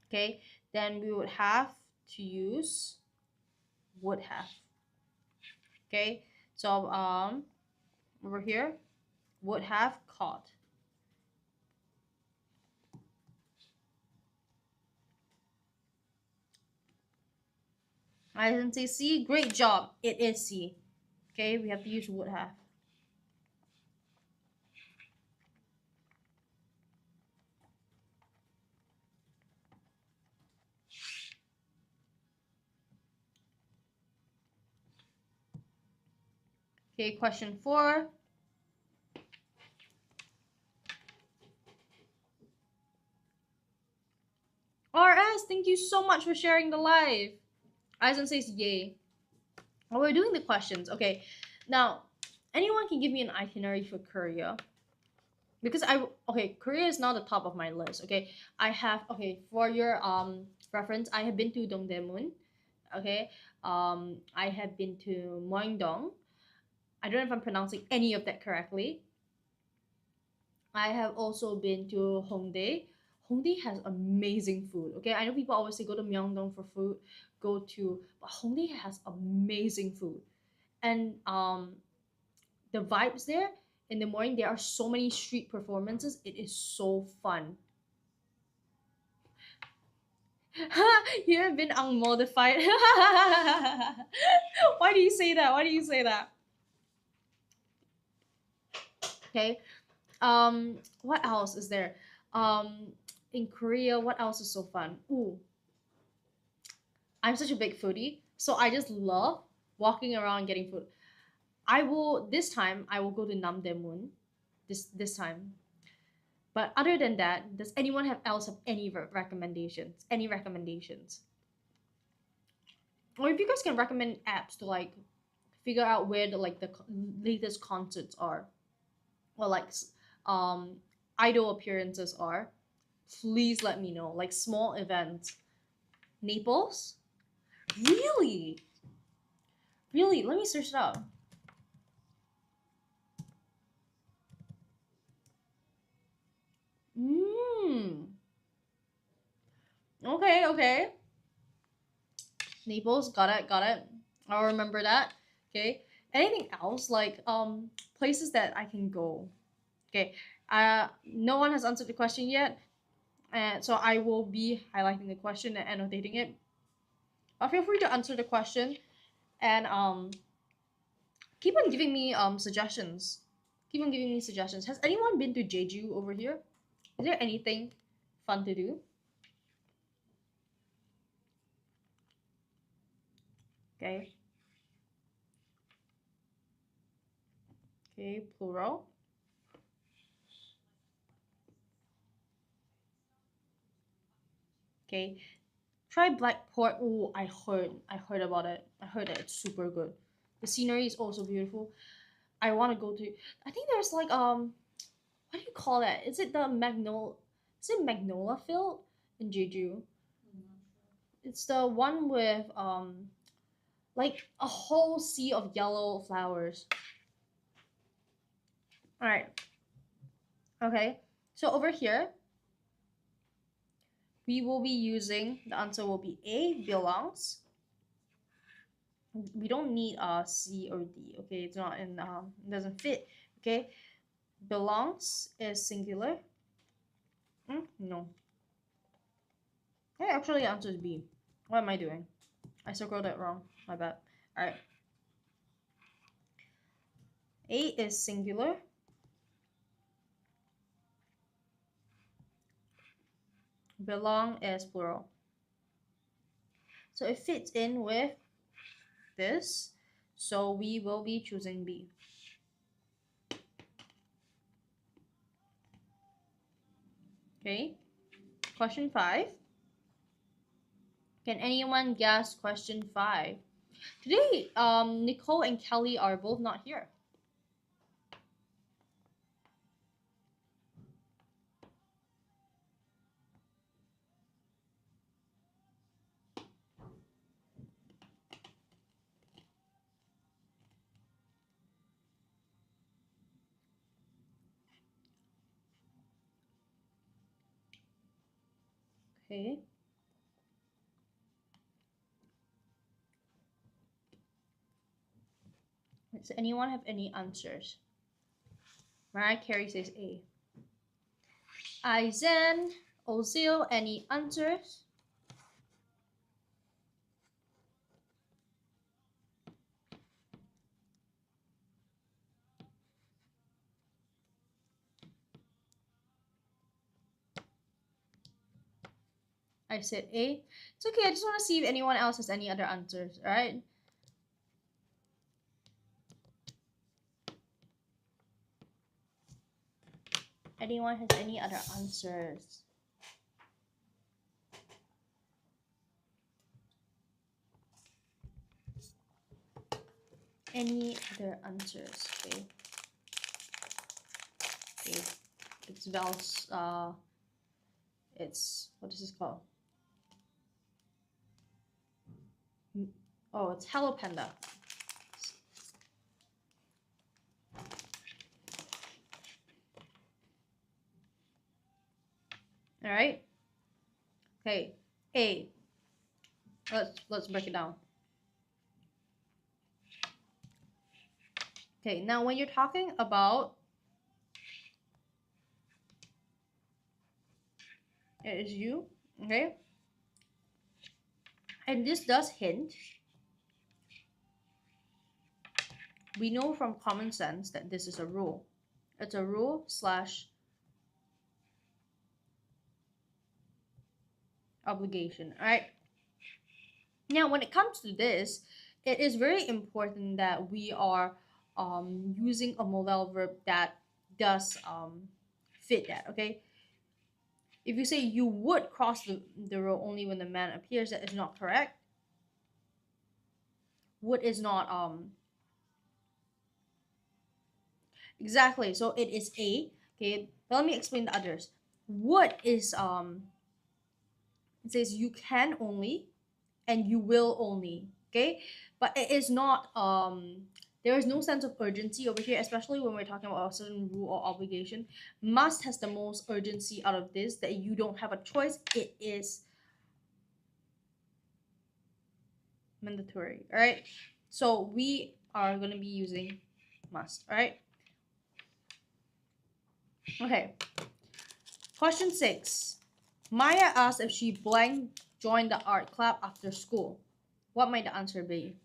okay, then we would have to use would have. Okay, so over here, would have caught. I didn't say C. Great job. It is C. Okay, we have to use would have. Okay, question 4. RS, thank you so much for sharing the live. Aizen says yay. Oh, we're doing the questions. Okay, now anyone can give me an itinerary for Korea, because Korea is not the top of my list. Okay, I have, for your reference, I have been to Dongdaemun. Okay, I have been to Myeongdong. I don't know if I'm pronouncing any of that correctly. I have also been to Hongdae. Hongdae has amazing food. Okay, I know people always say go to Myeongdong for food, but Hongdae has amazing food, and the vibes there in the morning. There are so many street performances. It is so fun. You have been unmodified. Why do you say that? Why do you say that? Okay. What else is there? In Korea, what else is so fun? Ooh, I'm such a big foodie, so I just love walking around getting food. I will this time I will go to Namdaemun this time. But other than that, does anyone have any recommendations? Any recommendations? Or if you guys can recommend apps to like figure out where the latest concerts are, or like um idol appearances are, please let me know. Like small events. Naples? Really? Really? Let me search it up. Mmm. Okay, okay. Naples, got it, got it. I'll remember that. Okay. Anything else like places that I can go? Okay. No one has answered the question yet, and so I will be highlighting the question and annotating it. But feel free to answer the question and keep on giving me suggestions. Keep on giving me suggestions. Has anyone been to Jeju over here? Is there anything fun to do? Okay. Okay, plural. Okay. Try black pork. Oh, I heard about it. I heard that it's super good. The scenery is also beautiful. I want to go to. I think there's like what do you call that? Is it the Magnolia? Is it Magnolia Field in Jeju? It's the one with like a whole sea of yellow flowers. All right. Okay. So over here, we will be using the answer will be A belongs. We don't need C or D. Okay, it's not in it doesn't fit. Okay, belongs is singular. No, I actually answered B. What am I doing? I circled it wrong. My bad. All right. A is singular. Belong is plural. So it fits in with this. So we will be choosing B. Okay. Question 5. Can anyone guess question 5? Today, Nicole and Kelly are both not here. Okay. Does anyone have any answers? Mariah Carey says A. Aizen, Ozil, any answers? I said A. It's okay, I just want to see if anyone else has any other answers, alright? Anyone has any other answers? Any other answers? Okay. Okay. It's Val's it's what is this called? Oh, it's Hello Panda. All right. Okay. A. Let's break it down. Okay. Now, when you're talking about it is you, okay, and this does hint. We know from common sense that this is a rule. It's a rule slash obligation. All right. Now, when it comes to this, it is very important that we are using a modal verb that does fit that. Okay. If you say you would cross the road only when the man appears, that is not correct. Would is not exactly. So it is a. Okay. But let me explain the others. Would is it says you can only and you will only, okay, but it is not there is no sense of urgency over here, especially when we're talking about a certain rule or obligation. Must has the most urgency out of this, that you don't have a choice, it is mandatory. All right, so we are going to be using must. All right, okay. Question 6. Maya asked if she blank joined the art club after school. What might the answer be?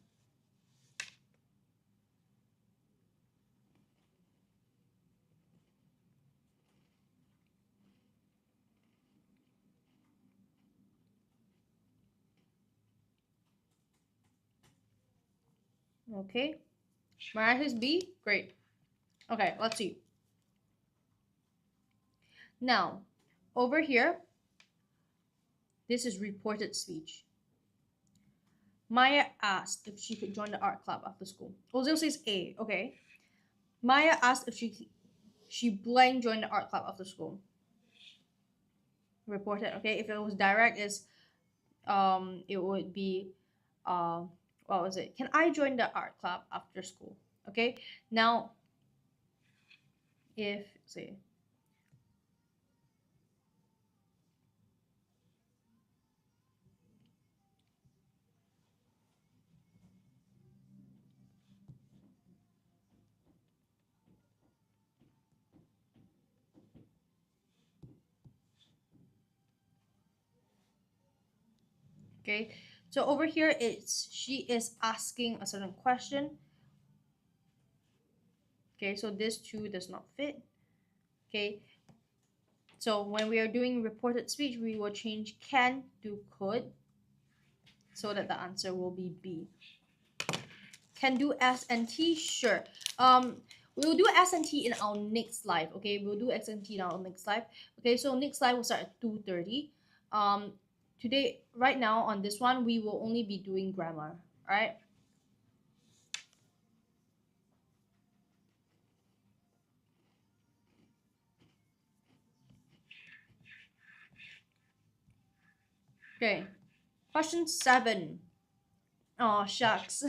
Okay, Maya says B. Great. Okay, let's see. Now, over here, this is reported speech. Maya asked if she could join the art club after school. Ozil says A. Okay. Maya asked if she blank joined the art club after school. Reported. Okay. If it was direct, is it would be what was it? Can I join the art club after school? Okay. Now, if say okay, so over here it's she is asking a certain question. Okay, so this two does not fit. Okay, so when we are doing reported speech, we will change can to could, so that the answer will be B. Can do S and T, sure. We will do S and T in our next live. Okay, we'll do X and T in our next live. Okay, so next live will start at 2:30. Today, right now on this one, we will only be doing grammar. All right. Okay. Question 7. Oh shucks.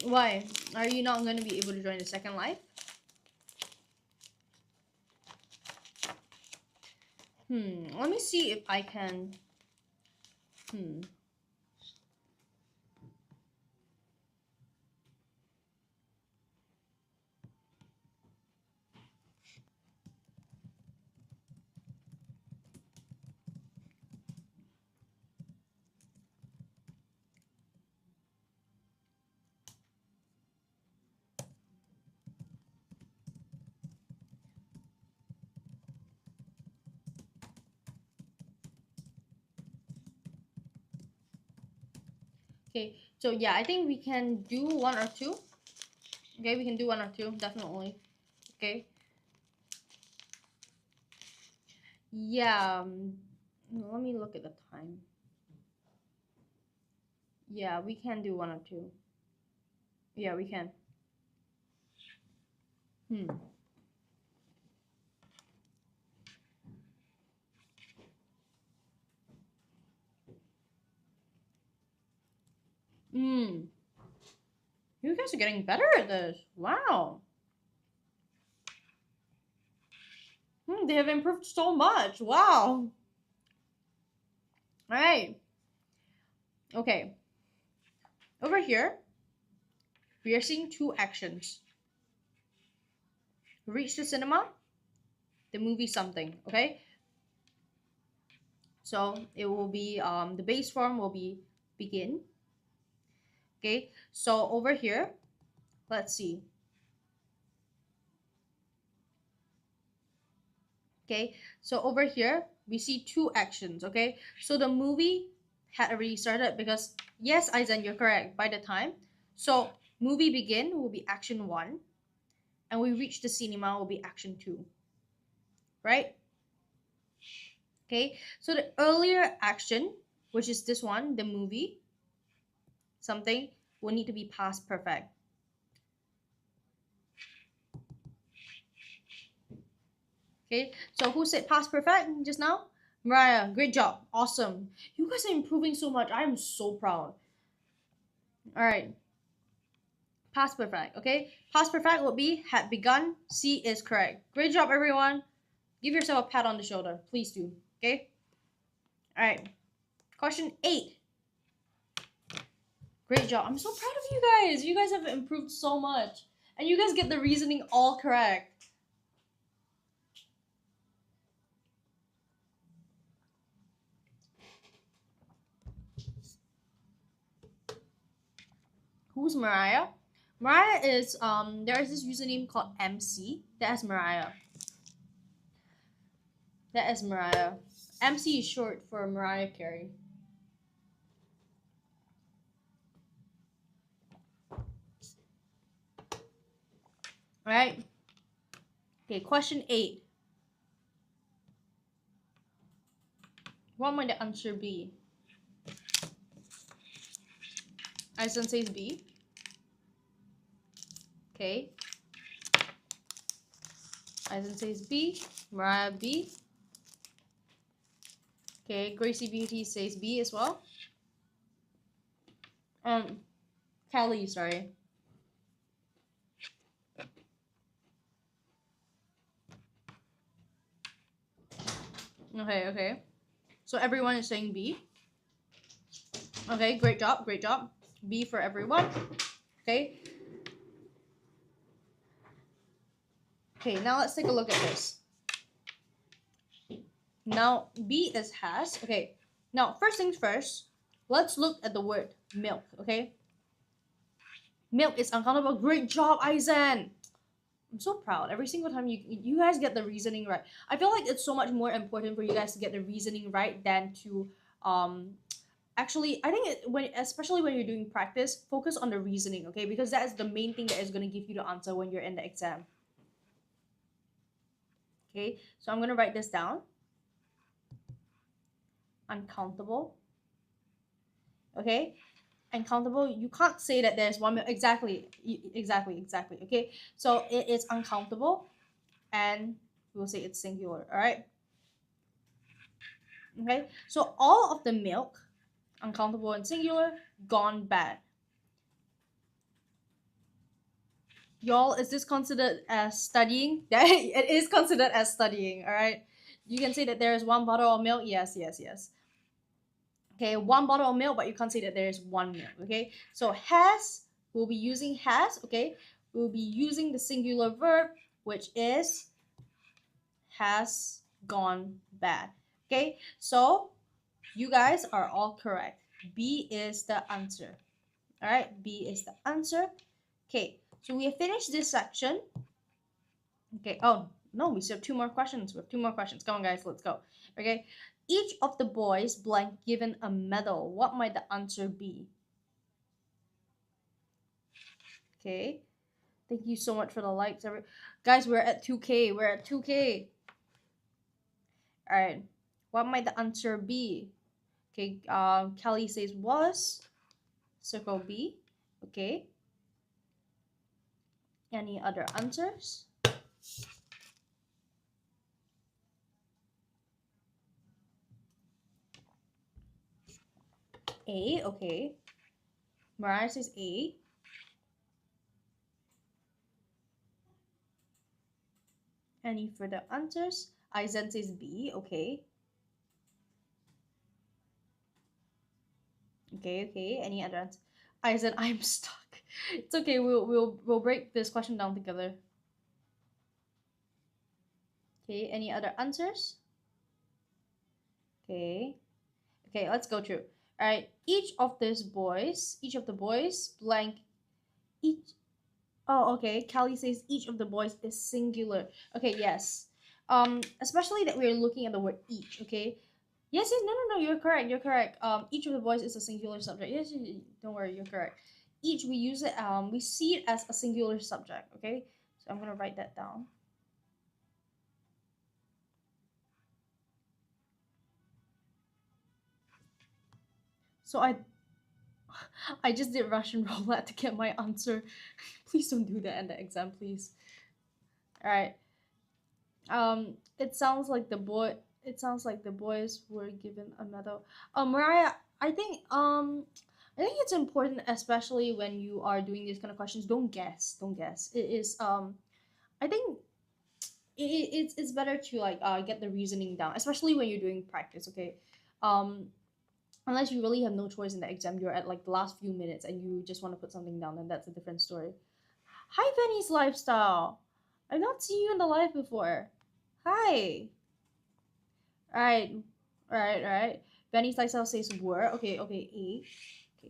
Why? Are you not going to be able to join the second live? Let me see if I can. Okay, so yeah, I think we can do one or two. Okay, we can do one or two, definitely. Okay. Yeah, let me look at the time. Yeah, we can do one or two. Yeah, we can. Hmm. Hmm. You guys are getting better at this. Wow. They have improved so much. Wow. All right. Okay. Over here, we are seeing two actions. Reach the cinema, the movie something. Okay. So it will be the base form will be begin. Okay. So over here, let's see. Okay. So over here, we see two actions. Okay. So the movie had already started because yes, Aizen, you're correct. By the time, so movie begin will be action 1, and we reach the cinema will be action 2, right? Okay, so the earlier action, which is this one, the movie something, will need to be past perfect. Okay, so who said past perfect just now? Mariah, great job, awesome. You guys are improving so much. I am so proud. All right, past perfect. Okay, past perfect would be had begun. C is correct. Great job, everyone. Give yourself a pat on the shoulder, please do. Okay. All right. Question 8. Great job. I'm so proud of you guys. You guys have improved so much. And you guys get the reasoning all correct. Who's Mariah? Mariah is there is this username called MC. That is Mariah. That is Mariah. MC is short for Mariah Carey. Alright. Okay, question 8. What might the answer be? Aizen says B. Okay. Aizen says B. Mariah B. Okay, Gracie Beauty says B as well. Kelly, sorry. Okay. So everyone is saying B. Okay, great job. B for everyone. Okay. Okay, now let's take a look at this. Now, B is has. Okay, now first things first, let's look at the word milk, okay? Milk is uncountable. Great job, Aizen. I'm so proud. Every single time you guys get the reasoning right. I feel like it's so much more important for you guys to get the reasoning right than to actually I think especially when you're doing practice, focus on the reasoning, okay? Because that is the main thing that is going to give you the answer when you're in the exam. Okay, so I'm going to write this down. Uncountable. Okay, uncountable, you can't say that there's one milk. Exactly. Okay, so it is uncountable, and we'll say it's singular. All right. Okay, so all of the milk, uncountable and singular, gone bad. Y'all, is this considered as studying? It is considered as studying. All right, you can say that there is one bottle of milk. Yes. Okay, one bottle of milk, but you can't say that there is one milk. Okay, so has, we'll be using has. Okay, we'll be using the singular verb, which is has gone bad. Okay, so you guys are all correct. B is the answer. All right, B is the answer. Okay, so we have finished this section. Okay, oh no, we still have 2 more questions. We have 2 more questions. Come on, guys, let's go. Okay, each of the boys blank given a medal. What might the answer be? Okay, thank you so much for the likes. Guys, we're at 2K. We're at 2K. All right, what might the answer be? Okay, Kelly says was. Circle B. Okay. Any other answers? A. Okay. Mariah says A. Any further answers? Aizen says B. Okay. Okay. Any other answer? Aizen, I'm stuck. It's okay. We'll break this question down together. Okay. Any other answers? Okay. Okay. Let's go through. All right. Each of the boys blank each. Oh, okay. Callie says each of the boys is singular. Okay. Yes. Especially that we're looking at the word each. Okay. Yes. No. You're correct. You're correct. Each of the boys is a singular subject. Yes. Don't worry. You're correct. Each we use it. We see it as a singular subject. Okay. So I'm gonna write that down. So I just did Russian roulette to get my answer. Please don't do that in the exam, please. All right. It sounds like the boy. It sounds like the boys were given a medal. Mariah, I think it's important, especially when you are doing these kind of questions. Don't guess. Don't guess. It is I think it's better to like get the reasoning down, especially when you're doing practice. Okay. Um, unless you really have no choice in the exam, you're at like the last few minutes and you just want to put something down, then that's a different story. Hi, Benny's lifestyle. I've not seen you in the live before. Hi. Alright. Alright. Benny's lifestyle says were. Okay. A. Okay,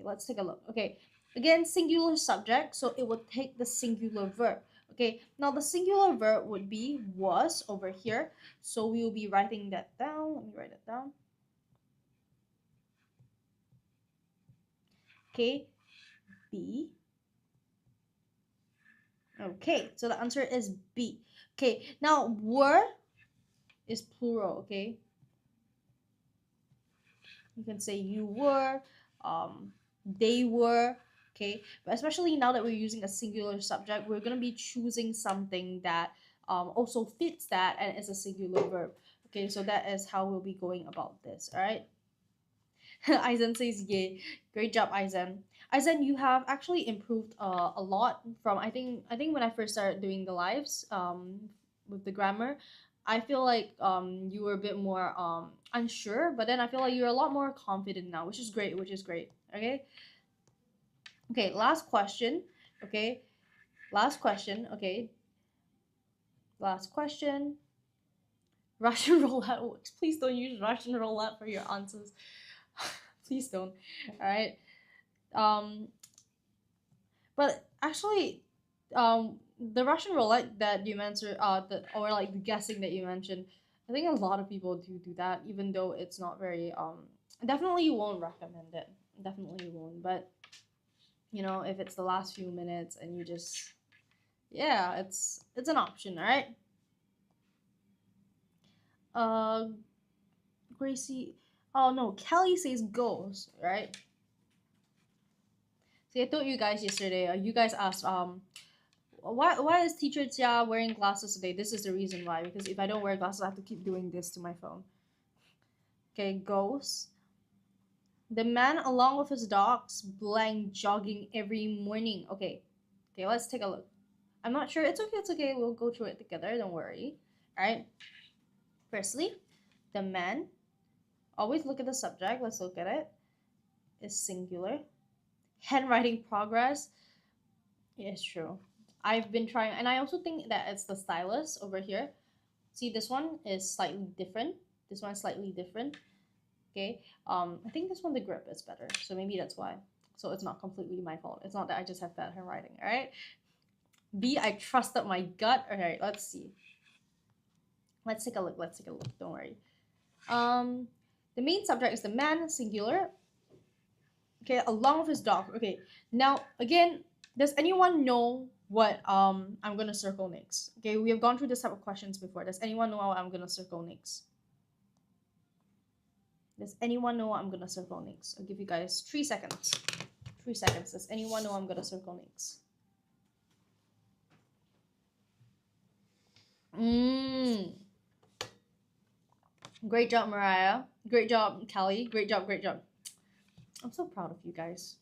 let's take a look. Okay. Again, singular subject, so it would take the singular verb. Okay, now the singular verb would be was over here. So we will be writing that down. Let me write it down. Okay, B. Okay, so the answer is B. Okay, now were is plural. Okay, you can say you were, they were. Okay, but especially now that we're using a singular subject, we're gonna be choosing something that also fits that and is a singular verb. Okay, so that is how we'll be going about this. All right. Aizen says yay. Great job, Aizen. Aizen, you have actually improved a lot from I think when I first started doing the lives with the grammar, I feel like you were a bit more unsure, but then I feel like you're a lot more confident now, which is great, Okay? Okay, last question. Okay? Last question. Okay? Last question. Russian roulette works. Please don't use Russian roulette for your answers. Please don't. All right. Um, but actually, the Russian roulette that you mentioned, or like the guessing that you mentioned, I think a lot of people do that, even though it's not very Definitely won't recommend it. Definitely won't. But you know, if it's the last few minutes and you just, yeah, it's an option. All right. Uh, Gracie. Oh no, Kelly says goes. Right. See, I told you guys yesterday. You guys asked why is teacher Jia wearing glasses today? This is the reason why. Because if I don't wear glasses, I have to keep doing this to my phone. Okay, goes. The man along with his dogs blank jogging every morning. Okay. Okay, let's take a look. I'm not sure. It's okay. We'll go through it together. Don't worry. Alright. Firstly, the man. Always look at the subject. Let's look at it. Is singular. Handwriting progress. It's true. I've been trying, and I also think that it's the stylus over here. See, this one is slightly different. This one is slightly different. Okay. I think this one the grip is better, so maybe that's why. So it's not completely my fault. It's not that I just have bad handwriting. All right. B, I trusted my gut. All right. Let's see. Let's take a look. Don't worry. The main subject is the man, singular. Okay, along with his dog. Okay. Now again, does anyone know what I'm gonna circle next? Okay, we have gone through this type of questions before. Does anyone know what I'm gonna circle next? Does anyone know what I'm gonna circle next? I'll give you guys 3 seconds. 3 seconds. Does anyone know what I'm gonna circle next? Great job, Mariah. Great job, Kelly. Great job. I'm so proud of you guys.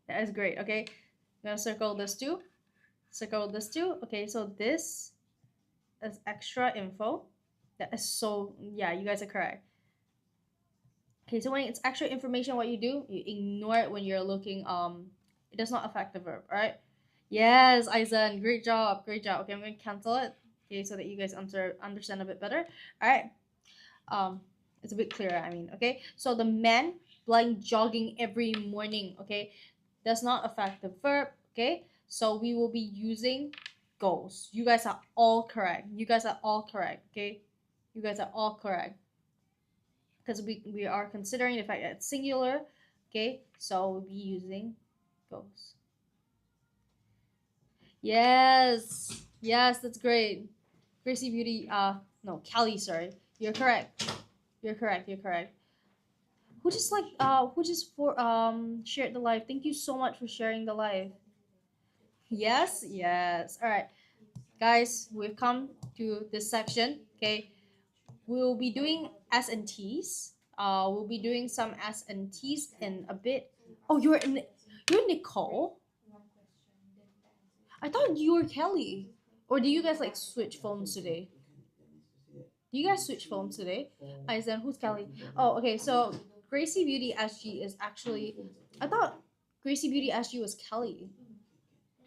That is great. Okay, I'm gonna circle this too. Circle this too. Okay, so this is extra info. That is so, yeah, you guys are correct. Okay, so when it's extra information, what you ignore it when you're looking. It does not affect the verb, right? Yes, Aizen, great job, great job. Okay, I'm gonna cancel it. Okay, so that you guys understand a bit better. All right. Um, it's a bit clearer. I mean, okay. So the man like jogging every morning. Okay, does not affect the verb. Okay, so we will be using goes. You guys are all correct. You guys are all correct. Okay, you guys are all correct because we are considering the fact that it's singular. Okay, so we'll be using goes. Yes, yes, that's great. Gracie Beauty, no, Kelly, sorry. You're correct. You're correct. You're correct. Who just for shared the live. Thank you so much for sharing the live. Yes, yes. All right, guys, we've come to this section. Okay, we'll be doing S and T's. We'll be doing some S and T's in a bit. Oh, you're Nicole. I thought you were Kelly. Or do you guys like switch phones today? Do you guys switch phones today? I said, who's Kelly? Oh, okay. So Gracie Beauty SG is actually. I thought Gracie Beauty SG was Kelly.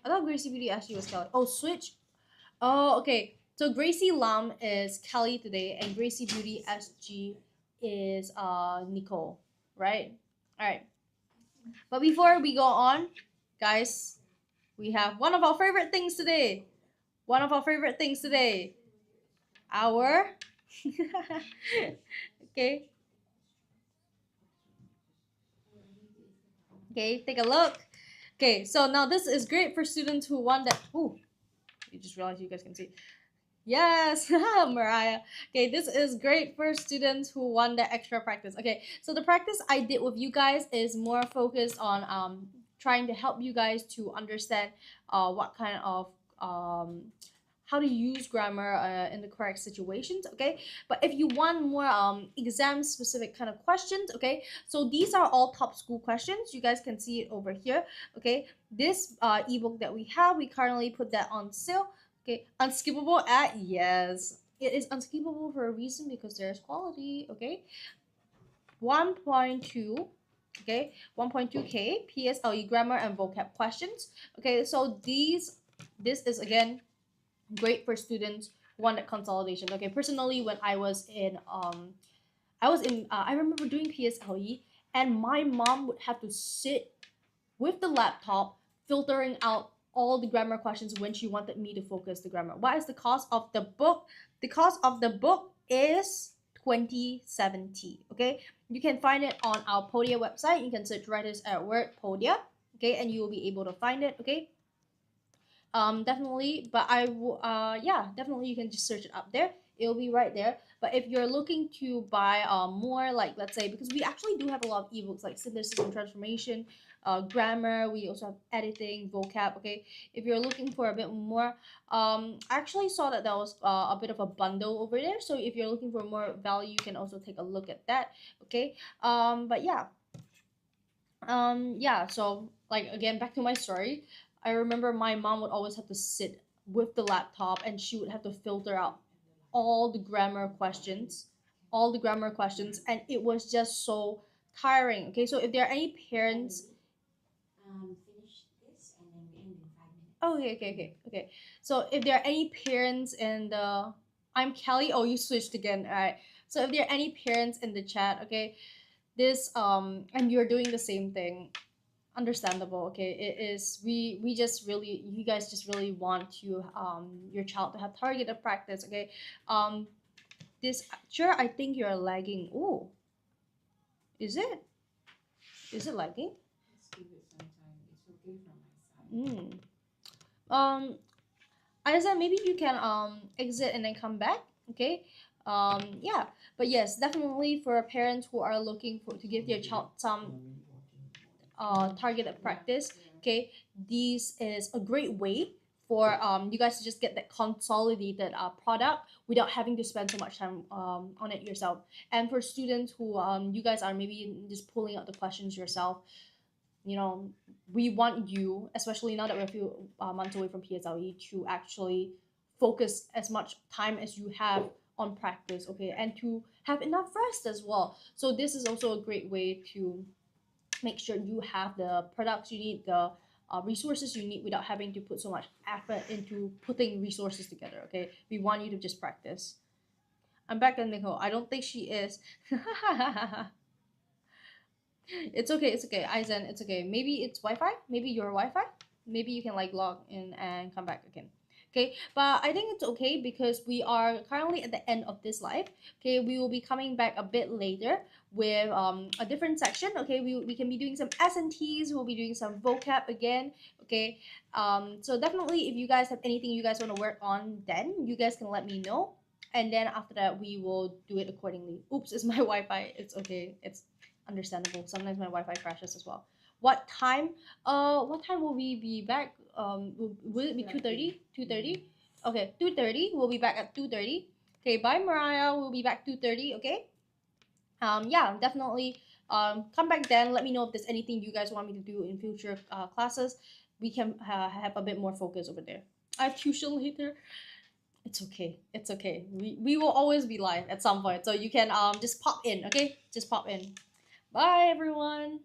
I thought Gracie Beauty SG was Kelly. Oh, switch. Oh, okay. So Gracie Lam is Kelly today, and Gracie Beauty SG is Nicole, right? All right. But before we go on, guys, we have one of our favorite things today. One of our favorite things today. Our okay. Okay, take a look. Okay, so now this is great for students who want that. Ooh, you just realized you guys can see. Yes, Mariah. Okay, this is great for students who want the extra practice. Okay, so the practice I did with you guys is more focused on trying to help you guys to understand what kind of how to use grammar in the correct situations. Okay, but if you want more exam specific kind of questions, okay, so these are all top school questions. You guys can see it over here. Okay, this ebook that we have, we currently put that on sale. Okay, unskippable at yes. It is unskippable for a reason because there's quality. Okay, 1.2. Okay, 1.2K PSLE grammar and vocab questions. Okay, so this is again great for students who want that consolidation. Okay, personally, when I remember doing PSLE, and my mom would have to sit with the laptop filtering out all the grammar questions when she wanted me to focus the grammar. What is the cost of the book? The cost of the book is 2070. Okay, you can find it on our Podia website. You can search Writers at Work Podia. Okay, and you will be able to find it. Okay, definitely, but yeah, definitely you can just search it up there. It'll be right there. But if you're looking to buy more, like let's say, because we actually do have a lot of ebooks like synthesis and transformation, grammar, we also have editing, vocab. Okay, if you're looking for a bit more, I actually saw that was a bit of a bundle over there. So if you're looking for more value, you can also take a look at that. Okay, but yeah, yeah, so like again, back to my story. I remember my mom would always have to sit with the laptop and she would have to filter out all the grammar questions, and it was just so tiring. Okay, so if there are any parents, oh, okay. So if there are any parents in the, I'm Kelly. Oh, you switched again. All right. So if there are any parents in the chat, okay, this and you're doing the same thing, understandable. Okay, it is, we just really, you guys just really want to your child to have targeted practice. Okay, this, sure, I think you're lagging. Oh, is it, lagging? Let's give it some time. It's okay from my side. Um, Aiza, maybe you can exit and then come back. Okay. Yeah, but yes, definitely for parents who are looking for to give their child some targeted practice. Okay, this is a great way for you guys to just get that consolidated product without having to spend so much time on it yourself. And for students who you guys are maybe just pulling out the questions yourself, you know, we want you, especially now that we're a few months away from PSLE, to actually focus as much time as you have on practice, okay, and to have enough rest as well. So this is also a great way to make sure you have the products you need, the resources you need without having to put so much effort into putting resources together. Okay, we want you to just practice. I'm back on Nicole. I don't think she is. It's okay. It's okay. Aizen, it's okay. Maybe it's Wi-Fi. Maybe your Wi-Fi. Maybe you can like log in and come back again. Okay, but I think it's okay because we are currently at the end of this live. Okay, we will be coming back a bit later with a different section. Okay, we can be doing some S&Ts. We'll be doing some vocab again. Okay, so definitely if you guys have anything you guys want to work on, then you guys can let me know. And then after that, we will do it accordingly. Oops, it's my Wi-Fi. It's okay. It's understandable. Sometimes my Wi-Fi crashes as well. What time? What time will we be back? Will it be 2:30? 2:30? Okay, 2:30. We'll be back at 2:30. Okay, bye Mariah. We'll be back 2:30. Okay. Yeah, definitely. Come back then. Let me know if there's anything you guys want me to do in future classes. We can have a bit more focus over there. I have tuition later. It's okay. It's okay. We will always be live at some point. So you can just pop in, okay? Just pop in. Bye everyone.